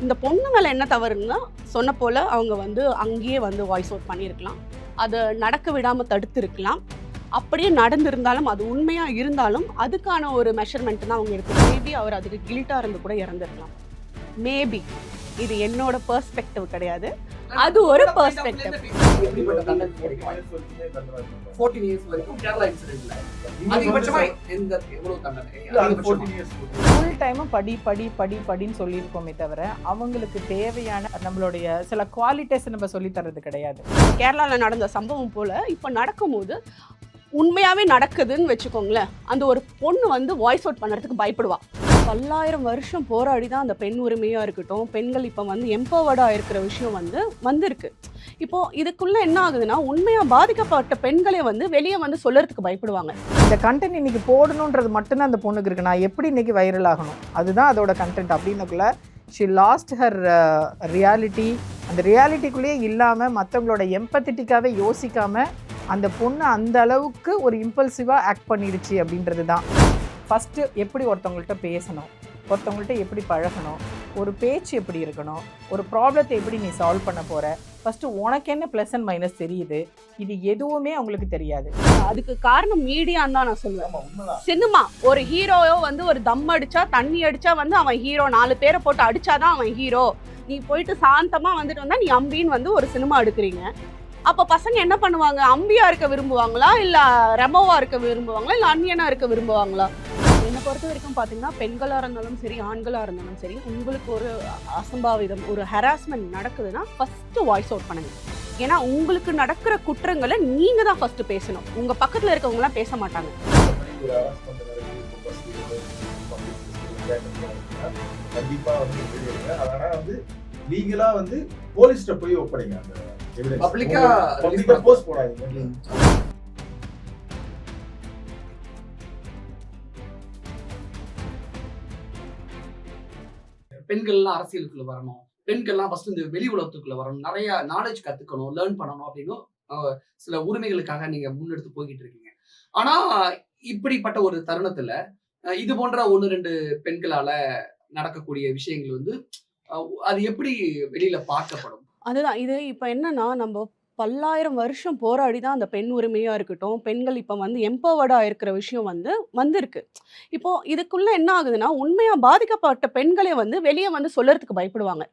இந்த பொண்ணு மேலே என்ன தவறுன்னா சொன்ன போல் அவங்க வந்து அங்கேயே வந்து வாய்ஸ் அவுட் பண்ணியிருக்கலாம். அதை நடக்க விடாமல் தடுத்திருக்கலாம். அப்படியே நடந்திருந்தாலும் அது உண்மையாக இருந்தாலும் அதுக்கான ஒரு மெஷர்மெண்ட் தான் அவங்க எடுத்து மேபி அவர் அதுக்கு கில்ட்டாக இருந்து கூட இறந்துருக்கலாம். மேபி இது என்னோட பெர்ஸ்பெக்டிவ் கிடையாது, அது ஒரு பெர்ஸ்பெக்டிவ். ஃபுல் டைமும் படி படி படி படின்னு சொல்லியிருக்கோமே தவிர அவங்களுக்கு தேவையான நம்மளுடைய சில குவாலிட்டிஸ் நம்ம சொல்லி தர்றது கிடையாது. கேரளாவில் நடந்த சம்பவம் போல் இப்போ நடக்கும்போது உண்மையாகவே நடக்குதுன்னு வச்சுக்கோங்களேன், அந்த ஒரு பொண்ணு வந்து வாய்ஸ் அவுட் பண்ணுறதுக்கு பயப்படுவா. 1000 வருஷம் போராடி தான் அந்த பெண் உரிமையாக இருக்கட்டும், பெண்கள் இப்போ வந்து எம்பவர்டாக இருக்கிற விஷயம் வந்திருக்கு. இப்போது இதுக்குள்ளே என்ன ஆகுதுன்னா, உண்மையாக பாதிக்கப்பட்ட பெண்களே வந்து வெளியே வந்து சொல்லறதுக்கு பயப்படுவாங்க. இந்த கண்டென்ட் இன்னைக்கு போடணுன்றது மட்டும்தான் அந்த பொண்ணுக்கு இருக்குது. நான் எப்படி இன்னைக்கு வைரல் ஆகணும், அதுதான் அதோட கண்டென்ட். அப்படின்னுக்குள்ள ஷி லாஸ்ட் ஹர் ரியாலிட்டி. அந்த ரியாலிட்டிக்குள்ளேயே இல்லாமல் மற்றவங்களோட எம்பத்தட்டிக்காகவே யோசிக்காமல் அந்த பொண்ணு அந்த அளவுக்கு ஒரு இம்பல்சிவாக ஆக்ட் பண்ணிடுச்சு அப்படின்றது தான். ஃபஸ்ட்டு எப்படி ஒருத்தவங்கள்ட்ட பேசணும், ஒருத்தவங்கள்ட்ட எப்படி பழகணும், ஒரு பேச்சு எப்படி இருக்கணும், ஒரு ப்ராப்ளத்தை எப்படி நீ சால்வ் பண்ண போகிற, ஃபஸ்ட்டு உனக்கு என்ன ப்ளஸ் அண்ட் மைனஸ் தெரியுது, இது எதுவுமே அவங்களுக்கு தெரியாது. அதுக்கு காரணம் மீடியான்னு தான் நான் சொல்லுவேன். சினிமா ஒரு ஹீரோயோ வந்து ஒரு தம் அடிச்சா தண்ணி அடிச்சா வந்து அவன் ஹீரோ, 4 பேரை போட்டு அடிச்சாதான் அவன் ஹீரோ. நீ போயிட்டு சாந்தமாக வந்துட்டு வந்தால் நீ அம்பின்னு வந்து ஒரு சினிமா எடுக்கிறீங்க. அப்போ பசங்க என்ன பண்ணுவாங்க? அம்பியா இருக்க விரும்புவாங்களா, இல்லை ரெமோவா இருக்க விரும்புவாங்களா, இல்லை அன்னியனா இருக்க விரும்புவாங்களா? என்னை பொறுத்த வரைக்கும் பார்த்தீங்கன்னா, பெண்களாக இருந்தாலும் சரி ஆண்களாக இருந்தாலும் சரி, உங்களுக்கு ஒரு அசம்பாவிதம் ஒரு ஹராஸ்மெண்ட் நடக்குதுன்னா ஃபஸ்ட்டு வாய்ஸ் அவுட் பண்ணுங்க. ஏன்னா உங்களுக்கு நடக்கிற குற்றங்களை நீங்கள் தான் ஃபஸ்ட்டு பேசணும். உங்கள் பக்கத்தில் இருக்கவங்களாம் பேச மாட்டாங்க. கண்டிப்பாக வந்து அதனால் வந்து லீகலாக வந்து போலீஸ்கிட்ட போய் ஒப்படைங்க. அந்த பப்ளிக்கா போஸ்ட் போடாதீங்க. பெண்கள்லாம் அரசியலுக்குள்ள வரணும், பெண்கள்லாம் ஃபர்ஸ்ட் இந்த வெளி உலகத்துக்குள்ள வரணும், நிறைய நாலேஜ் கத்துக்கணும், லேர்ன் பண்ணணும் அப்படின்னு சில உரிமைகளுக்காக நீங்க முன்னெடுத்து போய்கிட்டு இருக்கீங்க. ஆனா இப்படிப்பட்ட ஒரு தருணத்துல இது போன்ற 1-2 பெண்களால நடக்கக்கூடிய விஷயங்கள் வந்து அது எப்படி வெளியில பார்க்கப்படும்? அதுதான் இது. இப்போ என்னன்னா, நம்ம 1000 வருஷம் போராடி தான் அந்த பெண் உரிமையாக இருக்கட்டும், பெண்கள் இப்போ வந்து எம்பவர்டாக இருக்கிற விஷயம் வந்திருக்கு. இப்போது இதுக்குள்ளே என்ன ஆகுதுன்னா, உண்மையாக பாதிக்கப்பட்ட பெண்களே வந்து வெளியே வந்து சொல்லறதுக்கு பயப்படுவாங்க.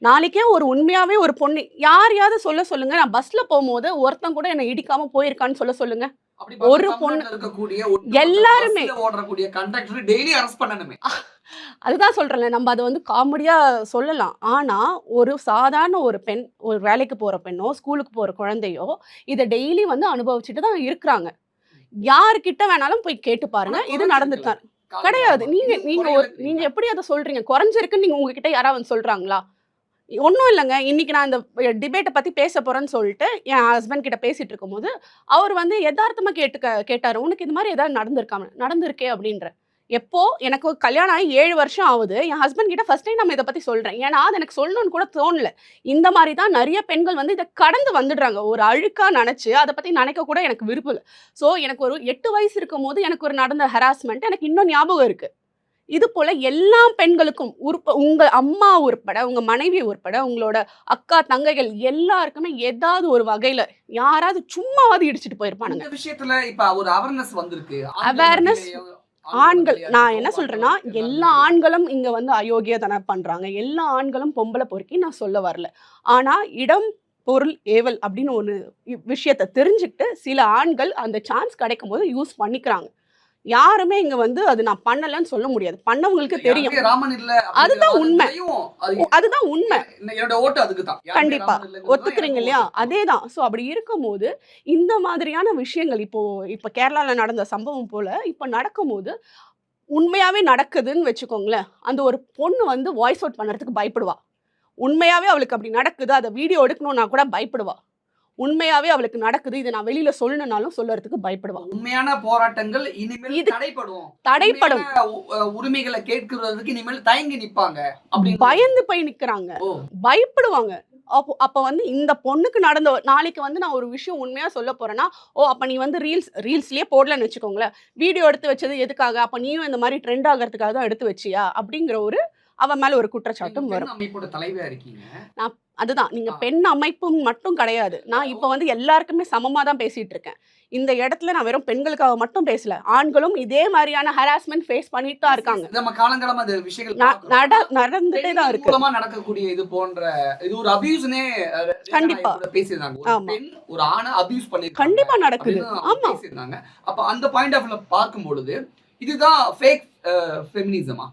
நாளைக்கே ஒரு உண்மையாகவே ஒரு பொண்ணு யாரையாவது சொல்லுங்க. நான் பஸ்ஸில் போகும்போது ஒருத்தன் கூட என்னை இடிக்காமல் போயிருக்கான்னு சொல்லுங்க. ஒரு பொண்ணு இருக்கக்கூடிய எல்லாருமே ஓடக்கூடிய கண்டக்டர் டெய்லி அரெஸ்ட் பண்ணணுமே. அதுதான் சொல்றேன்ல, நம்ம அதை வந்து காமெடியா சொல்லலாம். ஆனா ஒரு சாதாரண ஒரு பெண், ஒரு வேலைக்கு போற பெண்ணோ ஸ்கூலுக்கு போற குழந்தையோ இதை டெய்லி வந்து அனுபவிச்சுட்டு தான் இருக்கிறாங்க. யாருக்கிட்ட வேணாலும் போய் கேட்டு பாருங்க, இது நடந்துட்டார் கிடையாது. நீங்க எப்படி அதை சொல்றீங்க? குறைஞ்சிருக்குன்னு நீங்க உங்ககிட்ட யாராவது வந்து சொல்றாங்களா? ஒன்றும் இல்லைங்க. இன்னைக்கு நான் இந்த டிபேட்டை பற்றி பேச போகிறேன்னு சொல்லிட்டு என் ஹஸ்பண்ட் கிட்ட பேசிகிட்டு இருக்கும்போது அவர் வந்து யதார்த்தமாக கேட்டார், உனக்கு இது மாதிரி ஏதாவது நடந்திருக்கே அப்படின்ற. எப்போ எனக்கு கல்யாணம் ஆகி 7 வருஷம் ஆகுது, என் ஹஸ்பண்ட் கிட்ட ஃபர்ஸ்ட் டைம் நம்ம இதை பற்றி சொல்கிறேன். ஏன்னா அது எனக்கு சொல்லணும்னு கூட தோணல. இந்த மாதிரி தான் நிறைய பெண்கள் வந்து இதை கடந்து வந்துடுறாங்க. ஒரு அழுக்காக நினச்சி அதை பற்றி நினைக்க கூட எனக்கு விருப்பம் இல்லை. ஸோ எனக்கு ஒரு 8 வயசு இருக்கும் போது எனக்கு ஒரு நடந்த ஹராஸ்மெண்ட் எனக்கு இன்னும் ஞாபகம் இருக்குது. இது போல எல்லா பெண்களுக்கும் உங்க அம்மா உட்பட, உங்க மனைவி உட்பட, உங்களோட அக்கா தங்கைகள் எல்லாருக்குமே ஏதாவது ஒரு வகையில யாராவது சும்மாவது இடிச்சிட்டு போயிருப்பானுங்க. இந்த விஷயத்துல இப்ப ஒரு அவேர்னஸ் வந்திருக்கு. அவேர்னஸ் ஆண்கள், நான் என்ன சொல்றேன்னா, எல்லா ஆண்களும் இங்க வந்து அயோக்கியத்தனம் பண்றாங்க. எல்லா ஆண்களும் பொம்பளை பொறுக்கி நான் சொல்ல வரல. ஆனா இடம் பொருள் ஏவல் அப்படின்னு ஒரு விஷயத்த தெரிஞ்சுக்கிட்டு சில ஆண்கள் அந்த சான்ஸ் கிடைக்கும் போது யூஸ் பண்ணிக்கிறாங்க. யாருமே இங்க வந்து அது நான் பண்ணலன்னு சொல்ல முடியாது. பண்ணவங்களுக்கு தெரியும். அதுதான் உண்மை. அதுதான் உண்மை. கண்டிப்பா ஒத்துக்கிறீங்க இல்லையா? அதேதான். ஸோ அப்படி இருக்கும்போது இந்த மாதிரியான விஷயங்கள் இப்போ கேரளாவில் நடந்த சம்பவம் போல இப்போ நடக்கும்போது உண்மையாவே நடக்குதுன்னு வச்சுக்கோங்களேன், அந்த ஒரு பொண்ணு வந்து வாய்ஸ் அவுட் பண்ணுறதுக்கு பயப்படுவா. உண்மையாவே அவளுக்கு அப்படி நடக்குது, அதை வீடியோ எடுக்கணும்னா கூட பயப்படுவா. உண்மையாவே அவளுக்கு நடக்குது, இதை நான் வெளியில சொல்லணும்னாலும் சொல்லறதுக்கு பயப்படுவா. உண்மையான போராட்டங்கள் இனிமேல் தடைப்படும். உரிமைகளை கேட்கிறதுக்கு இனிமேல் தயங்கி நிப்பாங்க, பயந்து போய் நிக்கிறாங்க, பயப்படுவாங்க. அப்ப வந்து இந்த பொண்ணுக்கு நடந்த நாளைக்கு வந்து நான் ஒரு விஷயம் உண்மையா சொல்ல போறேன்னா, அப்ப நீ வந்து ரீல்ஸ்லயே போடலன்னு வச்சுக்கோங்களேன், வீடியோ எடுத்து வச்சது எதுக்காக? அப்ப நீயும் இந்த மாதிரி ட்ரெண்ட் ஆகிறதுக்காக தான் எடுத்து வச்சியா? அப்படிங்கிற ஒரு அவ மேல ஒரு நீங்க குற்றச்சாட்டும் பெண் வரும். அமைப்போட தலைவியா இருக்கீங்க. அதுதான் நீங்க ஆ. பெண் அமைப்பும் மட்டும் கிடையாது. நான் இப்ப வந்து எல்லாருக்குமே சமமா தான் பேசிட்டு இருக்கேன். இந்த இடத்துல நான் வெறும் பெண்களுக்காக மட்டும் பேசல. ஆண்களும் இதே மாதிரியான ஹராஸ்மென்ட் ஃபேஸ் பண்ணிட்டு தான் இருக்காங்க. நம்ம காலங்காலமா அந்த விஷயங்கள் பார்க்கிறோம். ஆனா நடந்துட்டே தான் பெண்கள் இருக்கு. மூலமா நடக்கக்கூடிய இது போன்ற இது ஒரு அபியூஸ்னே கண்டிப்பா. கூட பேசியிருந்தாங்க. ஒரு ஆமா. பெண் ஒரு ஆணை அபியூஸ் பண்ணிருக்காங்க கண்டிப்பா நடக்குது. அப்படின்னு அவங்க ஆமா. பேசியிருந்தாங்க. அப்ப அந்த பாயிண்ட் ஆஃப் வியூல பார்க்கும் பொழுது இதுதான் ஃபேக் ஃபெமினிசமா?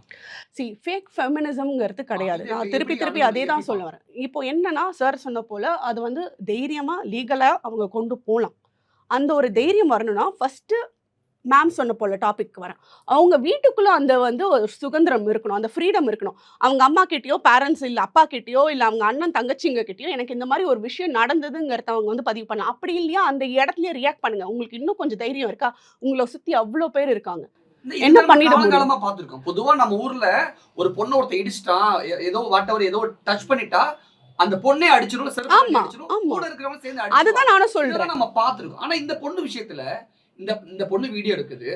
ஃபேக் ஃபெமினிசம்ங்கிறது கிடையாது. இது நான் எப்படி திருப்பி அது அதே தான் எப்படி சொல்ல வரேன். இப்போ என்னன்னா, சார் சொன்ன போல அது வந்து தைரியமா, லீகலா அவங்க கொண்டு போலாம். அந்த ஒரு தைரியம் வரணும்னா, ஃபர்ஸ்ட்டு மேம் சொன்ன போல டாபிக் வரேன். அவங்க வீட்டுக்குள்ள அந்த வந்து ஒரு சுதந்திரம் இருக்கணும். அந்த ஃப்ரீடம் இருக்கணும். அவங்க அம்மா கிட்டயோ, பேரண்ட்ஸ் இல்ல அப்பா கிட்டயோ, இல்ல அவங்க அண்ணன், தங்கச்சிங்க கிட்டயோ எனக்கு இந்த மாரி ஒரு விஷயம் நடந்ததுங்கிறத அவங்க வந்து பதிவு பண்ணலாம். அப்படி இல்லையா, அந்த இடத்துலயே ரியாக்ட் பண்ணுங்க. உங்களுக்கு இன்னும் கொஞ்சம் தைரியம் இருக்கா? உங்கள சுத்தி அவ்ளோ பேர் இருக்காங்க. என்ன என்ன பண்ணிட முடியும்? காலங்காலமா பார்த்திருக்கோம். பொதுவா நம்ம ஊர்ல ஒரு பொண்ண ஒருத்தன் இடிச்சிட்டான், ஏதோ வாட்டவர் ஏதோ டச் பண்ணிட்டா, அந்த பொண்ணே அடிச்சிரும், செருப்பால ஆமா, அடிச்சிரும், ஆமா. கூட இருக்கிறவங்க சேர்ந்து அடிச்சிருவாங்க. அதுதான் நானும் சொல்றேன். இதெல்லாம் நம்ம பார்த்திருக்கோம். ஆனா இந்த பொண்ணு விஷயத்துல இந்த பொண்ணு வீடியோ எடுக்குது.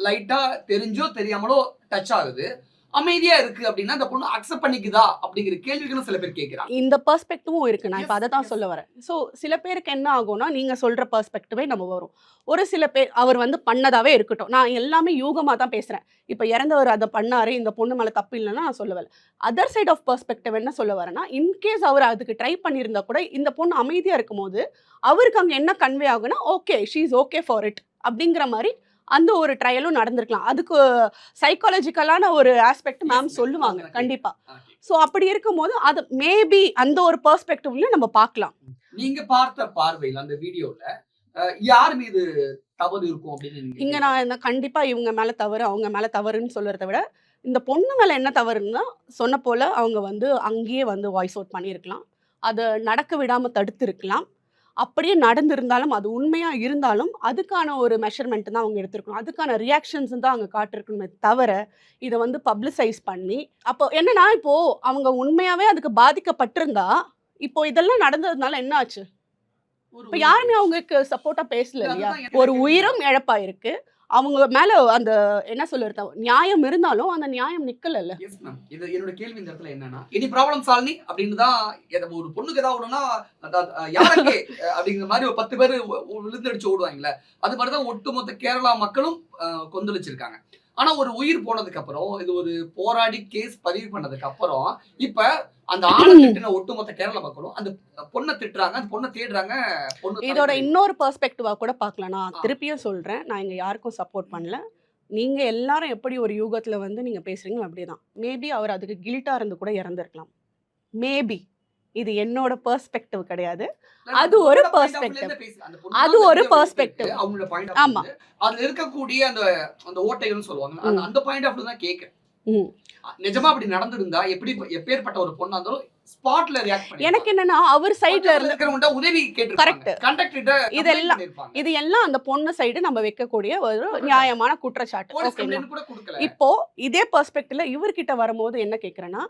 லைட்டா தெரிஞ்சோ தெரியாமலோ டச் ஆகுது. அமைதியா இருக்கு அப்படின்னா அந்த பொண்ணு அக்செப்ட் பண்ணிக்குதா அப்படிங்கிற கேள்விகளும் சில பேர் கேட்கிறாங்க. இந்த பெர்ஸ்பெக்டிவும் இருக்கு. நான் இப்ப Yes, அத தான் yes. சொல்ல வரேன். ஸோ சில பேருக்கு என்ன ஆகும்னா, நீங்க சொல்ற பெர்ஸ்பெக்டிவே நம்ம வரும். ஒரு சில பேர் அவர் வந்து பண்ணதாவே இருக்கட்டும். நான் எல்லாமே யூகமா தான் பேசுறேன். இப்ப இறந்தவர் அத பண்ணாரு, இந்த பொண்ணு மேல தப்பு இல்லைன்னா நான் சொல்ல வரல. அதர் சைட் ஆஃப் பெர்ஸ்பெக்டிவ் என்ன சொல்ல வரேன்னா, இன்கேஸ் அவர் அதுக்கு ட்ரை பண்ணியிருந்தா கூட, இந்த பொண்ணு அமைதியா இருக்கும்போது, அவருக்கு அங்க என்ன கன்வே ஆகும்னா, okay she is okay for it அப்படிங்கிற மாரி அந்த ஒரு ட்ரையலும் நடந்திருக்கலாம். அதுக்கு சைக்காலஜிக்கலான ஒரு ஆஸ்பெக்ட் மேம் Yes, சொல்லுவாங்க. ma'am. கண்டிப்பா. Okay. ஸோ அப்படி இருக்கும்போது அது மேபி அந்த ஒரு பெர்ஸ்பெக்டிவ்லயும் நம்ம பார்க்கலாம். நீங்க பார்த்த பார்வையில் அந்த வீடியோல யார் மீது தவறு இருக்கும் அப்படின்னு நீங்க இங்க நினைக்கிறீங்க? நான் கண்டிப்பா இவங்க மேல தவறு, அவங்க மேல தவறுன்னு சொல்றத விட, இந்த பொண்ணு மேல என்ன தவறுன்னா, சொன்ன போல அவங்க வந்து அங்கேயே வந்து வாய்ஸ் அவுட் பண்ணியிருக்கலாம். அத நடக்க விடாம தடுத்திருக்கலாம். அப்படியே நடந்திருந்தாலும், அது உண்மையா இருந்தாலும், அதுக்கான ஒரு மெஷர்மென்ட் தான் அவங்க எடுத்திருக்கணும். அதுக்கான ரியாக்ஷன்ஸ் தான் அங்க காட்டியிருக்கணுமே தவிர, இத வந்து பப்ளிசைஸ் பண்ணி அப்போ என்னன்னா, இப்போ அவங்க உண்மையாவே அதுக்கு பாதிக்கப்பட்டிருந்தா, இப்போ இதெல்லாம் நடந்ததுனால என்ன ஆச்சு? ஒரு இப்ப யாருமே அவங்களுக்கு சப்போர்ட்டா பேசல இல்ல, இல்லையா? அதுதான் எனக்கு ஒரு கேள்வி. உயிரும் இழப்பாயிருக்கு. அவங்க மேல அந்த என்ன சொல்றது? நியாயம் இருந்தாலும், அந்த நியாயம் நிக்கலல்ல. Yes, ma'am. இது என்னோட கேள்வி இந்த இடத்துல என்னன்னா, எனி ப்ராப்ளம் சால்னி அப்படின்னு தான் ஒரு பொண்ணுக்கு ஏதாவது ஒண்ணுன்னா யாரங்கே அப்படிங்கிற மாதிரி ஒரு 10 பேர் விழுந்தடிச்சு ஓடுவாங்கல்ல. அது மாதிரி தான் ஒட்டுமொத்த கேரளா மக்களும் கொந்தளிச்சிருக்காங்க. ஆனா ஒரு உயிர் போனதுக்கு அப்புறம் இது ஒரு போராடி கேஸ் பதிவு பண்ணதுக்கு அப்புறம் இப்ப அந்த ஆணை திட்டின ஒட்டுமொத்த கேரளா மக்களும் அந்த பொண்ணை திட்டுறாங்க, அந்த பொண்ணை தேடுறாங்க. பொண்ணு இதோட தலைமறை. இன்னொரு பெர்ஸ்பெக்டிவா கூட பார்க்கலாம். நான் ஆ. திருப்பியும் சொல்றேன். நான் இங்க யாருக்கும் சப்போர்ட் பண்ணல. நீங்க எல்லாரும் எப்படி ஒரு யூகத்துல வந்து நீங்க பேசுறீங்களோ அப்படிதான். மேபி அவர் அதுக்கு கில்ட்டா இருந்து கூட இறந்திருக்கலாம். மேபி. இது என்னோட பெர்ஸ்பெக்டிவ் கிடையாது. அது ஒரு பொண்ணோட point of view ல perspective. இருந்து பேசு. அந்த பொண்ணு அது தான் ஒரு video perspective. எடுத்திருக்கு. அவங்களோட பாயிண்ட் ஆஃப் ஆமா. வியூ அதுல இருக்கக்கூடிய அந்த ஓட்டைகள்னு சொல்லுவாங்க. அந்த பாயிண்ட் ஆஃப் வியூ தான் கேக்குறேன். ம். நிஜமா அப்படி நடந்திருந்தா எப்பேற்பட்ட ஒரு பொண்ணா இருந்தாலும் ஸ்பாட்ல ரியாக்ட் பண்ணி எனக்கு என்னன்னா அவர் சைடுல இருந்து இருக்கிறவங்க உதவி கேட்டிருப்பாங்க. Correct. கண்டக்டர் இதெல்லாம் இது எல்லாம் அந்த பொண்ணு சைடு நம்ம வைக்கக்கூடிய ஒரு நியாயமான குற்றச்சாட்டு. போலீஸ் ஓகேங்களா? கம்ப்ளைண்ட் கூட கொடுக்கல. இப்போ இதே பெர்ஸ்பெக்டிவ்ல இவர்கிட்ட வரும்போது என்ன கேட்குறேன்னா,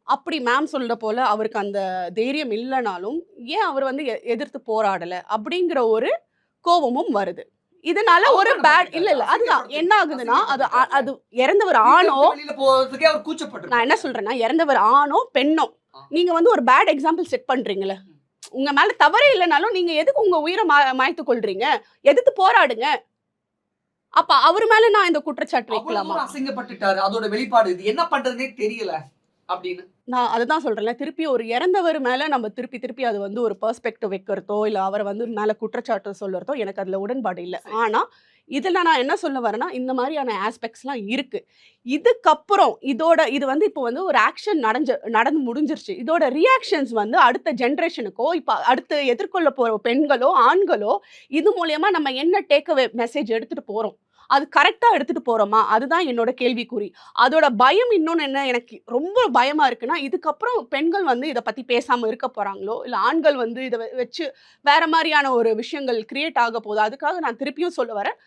அப்படி மேம் சொல்ற போல அவருக்கு அந்த தைரியம் இல்லைனாலும் ஏன் அவர் வந்து எதிர்த்து போராடல அப்படிங்கிற ஒரு கோபமும் வருது. இதனால ஒரு பேட் இல்ல அதுதான் என்ன ஆகுதுன்னா அது இறந்தவர் ஆணோ வெளியில போறதுக்கே அவர் கூச்சப்பட்டு நான் என்ன சொல்றேன்னா இறந்தவர் ஆணோ பெண்ணோ நீங்க வந்து ஒரு பேட் எக்ஸாம்பிள் செட் பண்றீங்கல்ல. உங்க மேல தவறே இல்லைனாலும் நீங்க எதுக்கு உங்க உயிரை மாய்த்து கொள்றீங்க? எதிர்த்து போராடுங்க. அப்ப அவர் மேல நான் இந்த குற்றச்சாட்டு வைக்கலாமா? அசிங்கப்பட்டுட்டாரு. அதோட வெளிப்பாடு இது என்ன பண்றதுனே தெரியல அப்படின்னு. நான் அதுதான் சொல்றேன்ல. திருப்பி ஒரு இறந்தவர் மேல நம்ம திருப்பி அது வந்து ஒரு பெர்ஸ்பெக்டிவ் வைக்கிறதோ, இல்ல அவரை வந்து மேல குற்றச்சாட்டு சொல்றதோ எனக்கு அதுல உடன்பாடு இல்ல. ஆனா இதுல நான் என்ன சொல்ல வரேன்னா, இந்த மாதிரியான ஆஸ்பெக்ட்ஸ்லாம் இருக்கு. இதுக்கப்புறம் இது வந்து இப்போ வந்து ஒரு ஆக்ஷன் நடந்து முடிஞ்சிருச்சு. இதோட ரியாக்ஷன்ஸ் வந்து அடுத்த ஜெனரேஷனுக்கோ, இப்ப அடுத்து எதிர்கொள்ள போற பெண்களோ, ஆண்களோ இது மூலியமா நம்ம என்ன டேக் அவே மெசேஜ் எடுத்துட்டு போறோம்? அது கரெக்டா எடுத்துட்டு போறோமா? அதுதான் என்னோட கேள்விக்குறி. அதோட பயம் இன்னொன்னு என்ன எனக்கு ரொம்ப பயமா இருக்குன்னா, இதுக்கப்புறம் பெண்கள் வந்து இத பத்தி பேசாம இருக்க போறாங்களோ, இல்ல ஆண்கள் வந்து இத வச்சு வேற மாரியான ஒரு விஷயங்கள் கிரியேட் ஆக போகுது. அதுக்காக நான் திருப்பியும் சொல்ல வரேன்.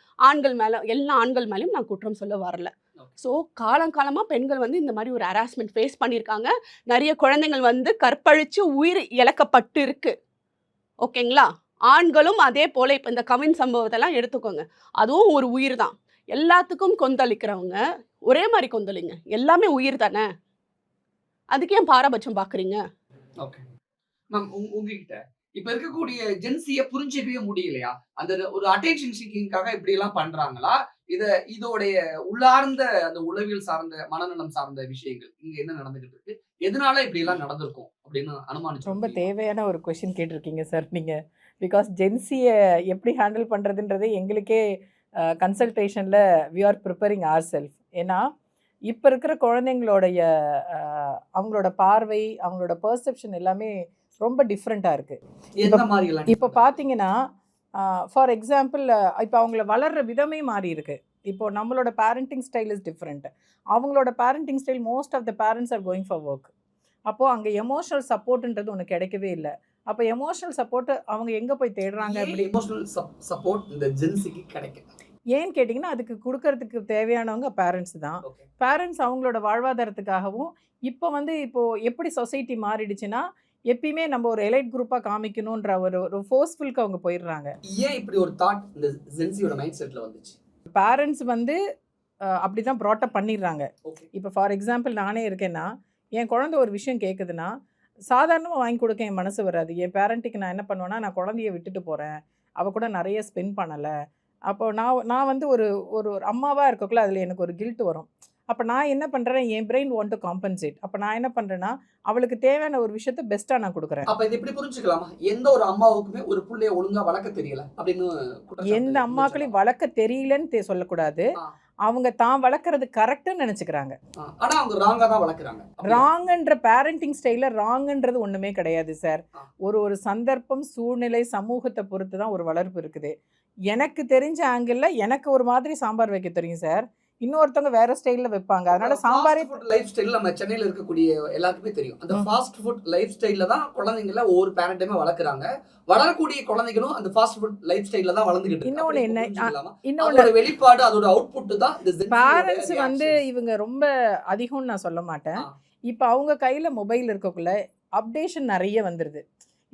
எல்லா ஆண்கள் மேலயும் நான் குற்றம் சொல்ல வரல. ஸோ காலங்காலமா பெண்கள் வந்து இந்த மாதிரி ஒரு ஹராஸ்மெண்ட் ஃபேஸ் பண்ணியிருக்காங்க. நிறைய குழந்தைகள் வந்து கற்பழிச்சு உயிர் இழக்கப்பட்டு இருக்கு. ஓகேங்களா? ஆண்களும் அதே போல இப்ப இந்த கவின் சம்பவத்தெல்லாம் எடுத்துக்கோங்க. அதுவும் ஒரு உயிர் தான். எல்லாத்துக்கும் கொந்தளிக்கிறவங்க ஒரே மாதிரி கொந்தளிங்க. எல்லாமே உயிர் தானே. அதுக்கு ஏன் பாரபட்சம் பாக்குறீங்க? ஓகே மேம், உங்ககிட்ட இப்ப இருக்கக்கூடிய ஜென்சிய புரிஞ்சிக்கவே முடியலையா? அந்த ஒரு அட்டென்ஷன் சீக்கிங்காக இப்படி எல்லாம் பண்றாங்களா? இதோடைய உள்ளார்ந்த அந்த உளவியல் சார்ந்த மனநலம் சார்ந்த விஷயங்கள் இங்க என்ன நடந்துகிட்டு இருக்கு, எதனால இப்படி எல்லாம் நடந்திருக்கும் அப்படின்னு அனுமானிச்சு ரொம்ப தேவையான ஒரு கொஷின் கேட்டிருக்கீங்க சார் நீங்க. பிகாஸ் ஜென்சியை எப்படி ஹேண்டில் பண்ணுறதுன்றதே எங்களுக்கே கன்சல்டேஷனில் we are preparing our self. ஏன்னா இப்போ இருக்கிற குழந்தைங்களோடைய அவங்களோட பார்வை, அவங்களோட பர்செப்ஷன் எல்லாமே ரொம்ப டிஃப்ரெண்ட்டாக இருக்குது. இப்போ பார்த்தீங்கன்னா ஃபார் எக்ஸாம்பிள் இப்போ அவங்கள வளர்கிற விதமே மாறி இருக்கு. இப்போ நம்மளோட பேரண்டிங் ஸ்டைல் இஸ் டிஃப்ரெண்ட். அவங்களோட parenting style most of the parents are going for work. அப்போது அங்கே எமோஷனல் சப்போர்ட்ன்றது ஒன்று கிடைக்கவே இல்லை. அப்போ எமோஷனல் சப்போர்ட் அவங்க எங்கே போய் தேடுறாங்க? அப்படி எமோஷனல் சப்போர்ட் இந்த ஜென்சிக்கு கிடைக்கும் ஏன்னு கேட்டிங்கன்னா, அதுக்கு கொடுக்கறதுக்கு தேவையானவங்க பேரண்ட்ஸ் தான். பேரண்ட்ஸ் அவங்களோட வாழ்வாதாரத்துக்காகவும் இப்போ எப்படி சொசைட்டி மாறிடுச்சுன்னா, எப்பயுமே நம்ம ஒரு எலைட் குரூப்பாக காமிக்கணுன்ற ஒரு ஃபோர்ஸ்ஃபுல்க்கு அவங்க போயிடுறாங்க. ஏன் இப்படி ஒரு தாட் இந்த ஜென்சியோட மைண்ட் செட்டில் வந்துச்சு? பேரண்ட்ஸ் அப்படி தான் ப்ராட்டப் பண்ணிடுறாங்க. இப்போ ஃபார் எக்ஸாம்பிள் நானே இருக்கேன்னா, என் குழந்தை ஒரு விஷயம் கேட்குதுன்னா, சாதாரணமாக வாங்கி கொடுக்க என் மனசு வராது. என் பேரண்ட்டுக்கு நான் என்ன பண்ணுவேன்னா, நான் குழந்தைய விட்டுட்டு போகிறேன், அவள் கூட நிறைய ஸ்பெண்ட் பண்ணலை. அப்போ நான் ஒரு ஒரு அம்மாவாக இருக்கக்குள்ள அதில் எனக்கு ஒரு கில்ட் வரும். அப்போ நான் என்ன பண்ணுறேன், என் பிரெயின் வாண்ட் டு காம்பன்சேட். அப்போ நான் என்ன பண்ணுறேன்னா, அவளுக்கு தேவையான ஒரு விஷயத்த பெஸ்ட்டாக நான் கொடுக்குறேன். அப்போ இது எப்படி புரிஞ்சுக்கலாமா? எந்த ஒரு அம்மாவுக்குமே ஒரு பிள்ளைய ஒழுங்காக வளர்க்க தெரியல அப்படின்னு எந்த அம்மாக்களையும் வளர்க்க தெரியலன்னு சொல்லக்கூடாது. அவங்க தான் வளர்க்குறது கரெக்டுன்னு நினச்சிக்கிறாங்க. ஆனால் அவங்க ராங்காக தான் வளர்க்குறாங்க. ராங்குன்ற பேரண்டிங் ஸ்டைலில் ராங்குன்றது ஒன்றுமே கிடையாது சார். ஒரு சந்தர்ப்பம், சூழ்நிலை, சமூகத்தை பொறுத்து தான் ஒரு வளர்ப்பு இருக்குது. எனக்கு தெரிஞ்ச ஆங்கிளில் எனக்கு ஒரு மாதிரி சாம்பார் வைக்க தெரியும் சார். இன்னொருத்தவங்க வேற ஸ்டைலில் வைப்பாங்க. அதனால சாம்பாரே லைஃப் ஸ்டைல் நம்ம சென்னையில் இருக்கக்கூடிய எல்லாருக்குமே தெரியும். அந்த ஃபாஸ்ட் ஃபுட் லைஃப் ஸ்டைலில் தான் குழந்தைங்கள ஒவ்வொரு பேரண்ட்டுமே வளர்க்குறாங்க. வளரக்கூடிய குழந்தைகளும் அந்த ஃபாஸ்ட் ஃபுட் லைஃப் ஸ்டைலில் தான் வளர்ந்துக்கிட்டு. இன்னொன்று வெளிப்பாடு, அதோட அவுட்புட் தான் பேரண்ட்ஸ் இவங்க ரொம்ப அதிகம்னு நான் சொல்ல மாட்டேன். இப்போ அவங்க கையில் மொபைல் இருக்கக்குள்ள அப்டேஷன் நிறைய வந்துடுது.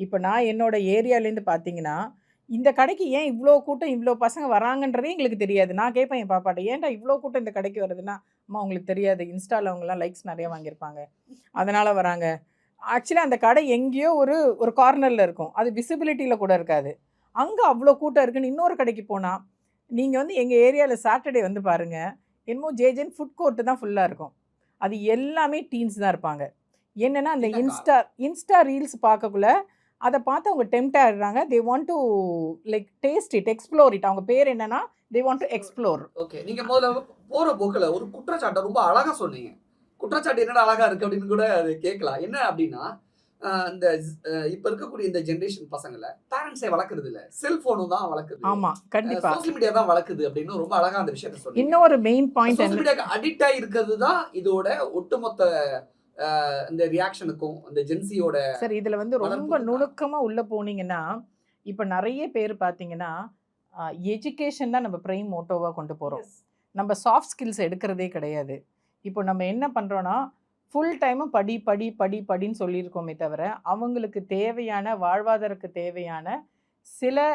இப்போ நான் என்னோட ஏரியாலேருந்து பார்த்தீங்கன்னா, இந்த கடைக்கு ஏன் இவ்வளோ கூட்டம், இவ்வளோ பசங்க வராங்கன்றதே எங்களுக்கு தெரியாது. நான் கேட்பேன் என் பாப்பாட்ட, ஏன்டா இவ்வளோ கூட்டம் இந்த கடைக்கு வருதுன்னா, அம்மா உங்களுக்கு தெரியாது, இன்ஸ்டாவில் அவங்களாம் லைக்ஸ் நிறைய வாங்கியிருப்பாங்க, அதனால் வராங்க. ஆக்சுவலி அந்த கடை எங்கேயோ ஒரு கார்னரில் இருக்கும், அது விசிபிலிட்டியில் கூட இருக்காது. அங்கே அவ்வளோ கூட்டம் இருக்குன்னு இன்னொரு கடைக்கு போனால், நீங்கள் எங்கள் ஏரியாவில் சாட்டர்டே பாருங்கள், என்னமோ ஜேஜன் ஃபுட் கோர்ட்டு தான் ஃபுல்லாக இருக்கும். அது எல்லாமே டீன்ஸ் தான் இருப்பாங்க. என்னென்னா அந்த இன்ஸ்டா ரீல்ஸ் பார்க்கக்குள்ள அதை பார்த்து அவங்க டெம்ப்ட் ஆகிடுறாங்க. They want to like taste it, explore it. அவங்க பேர் என்னன்னா, they want to explore. Okay, நீங்கள் முதல்ல போகிற போக்கில் ஒரு குற்றச்சாட்டை ரொம்ப அழகாக சொன்னீங்க. குற்றச்சாட்டு என்னடா அழகாக இருக்குது அப்படின்னு கூட அது கேட்கலாம். என்ன அப்படின்னா, இந்த இப்போ இருக்கக்கூடிய இந்த ஜென்ரேஷன் பசங்களை பேரண்ட்ஸே வளர்க்குறது இல்லை, செல்ஃபோனும் தான் வளர்க்குது. ஆமாம், கண்டிப்பாக சோஷியல் மீடியா தான் வளர்க்குது அப்படின்னு ரொம்ப அழகாக அந்த விஷயத்தை சொன்னீங்க. இன்னொரு மெயின் பாயிண்ட், சோஷியல் மீடியாவுக்கு அடிக்ட் ஆகி இருக்கிறது தான் இதோட ஒட்டுமொத்த இந்த ரியாக்ஷனுக்கும் இந்த ஜென்சியோட. சார் இதில் ரொம்ப நுணுக்கமாக உள்ளே போனீங்கன்னா, இப்போ நிறைய பேர் பார்த்தீங்கன்னா, எஜுகேஷன் தான் நம்ம பிரைம் மோட்டோவாக கொண்டு போகிறோம். நம்ம சாஃப்ட் ஸ்கில்ஸ் எடுக்கிறதே கிடையாது. இப்போ நம்ம என்ன பண்ணுறோன்னா, ஃபுல் டைமும் படி படி படி படின்னு சொல்லியிருக்கோமே தவிர, அவங்களுக்கு தேவையான வாழ்வாதாரத்துக்கு தேவையான சில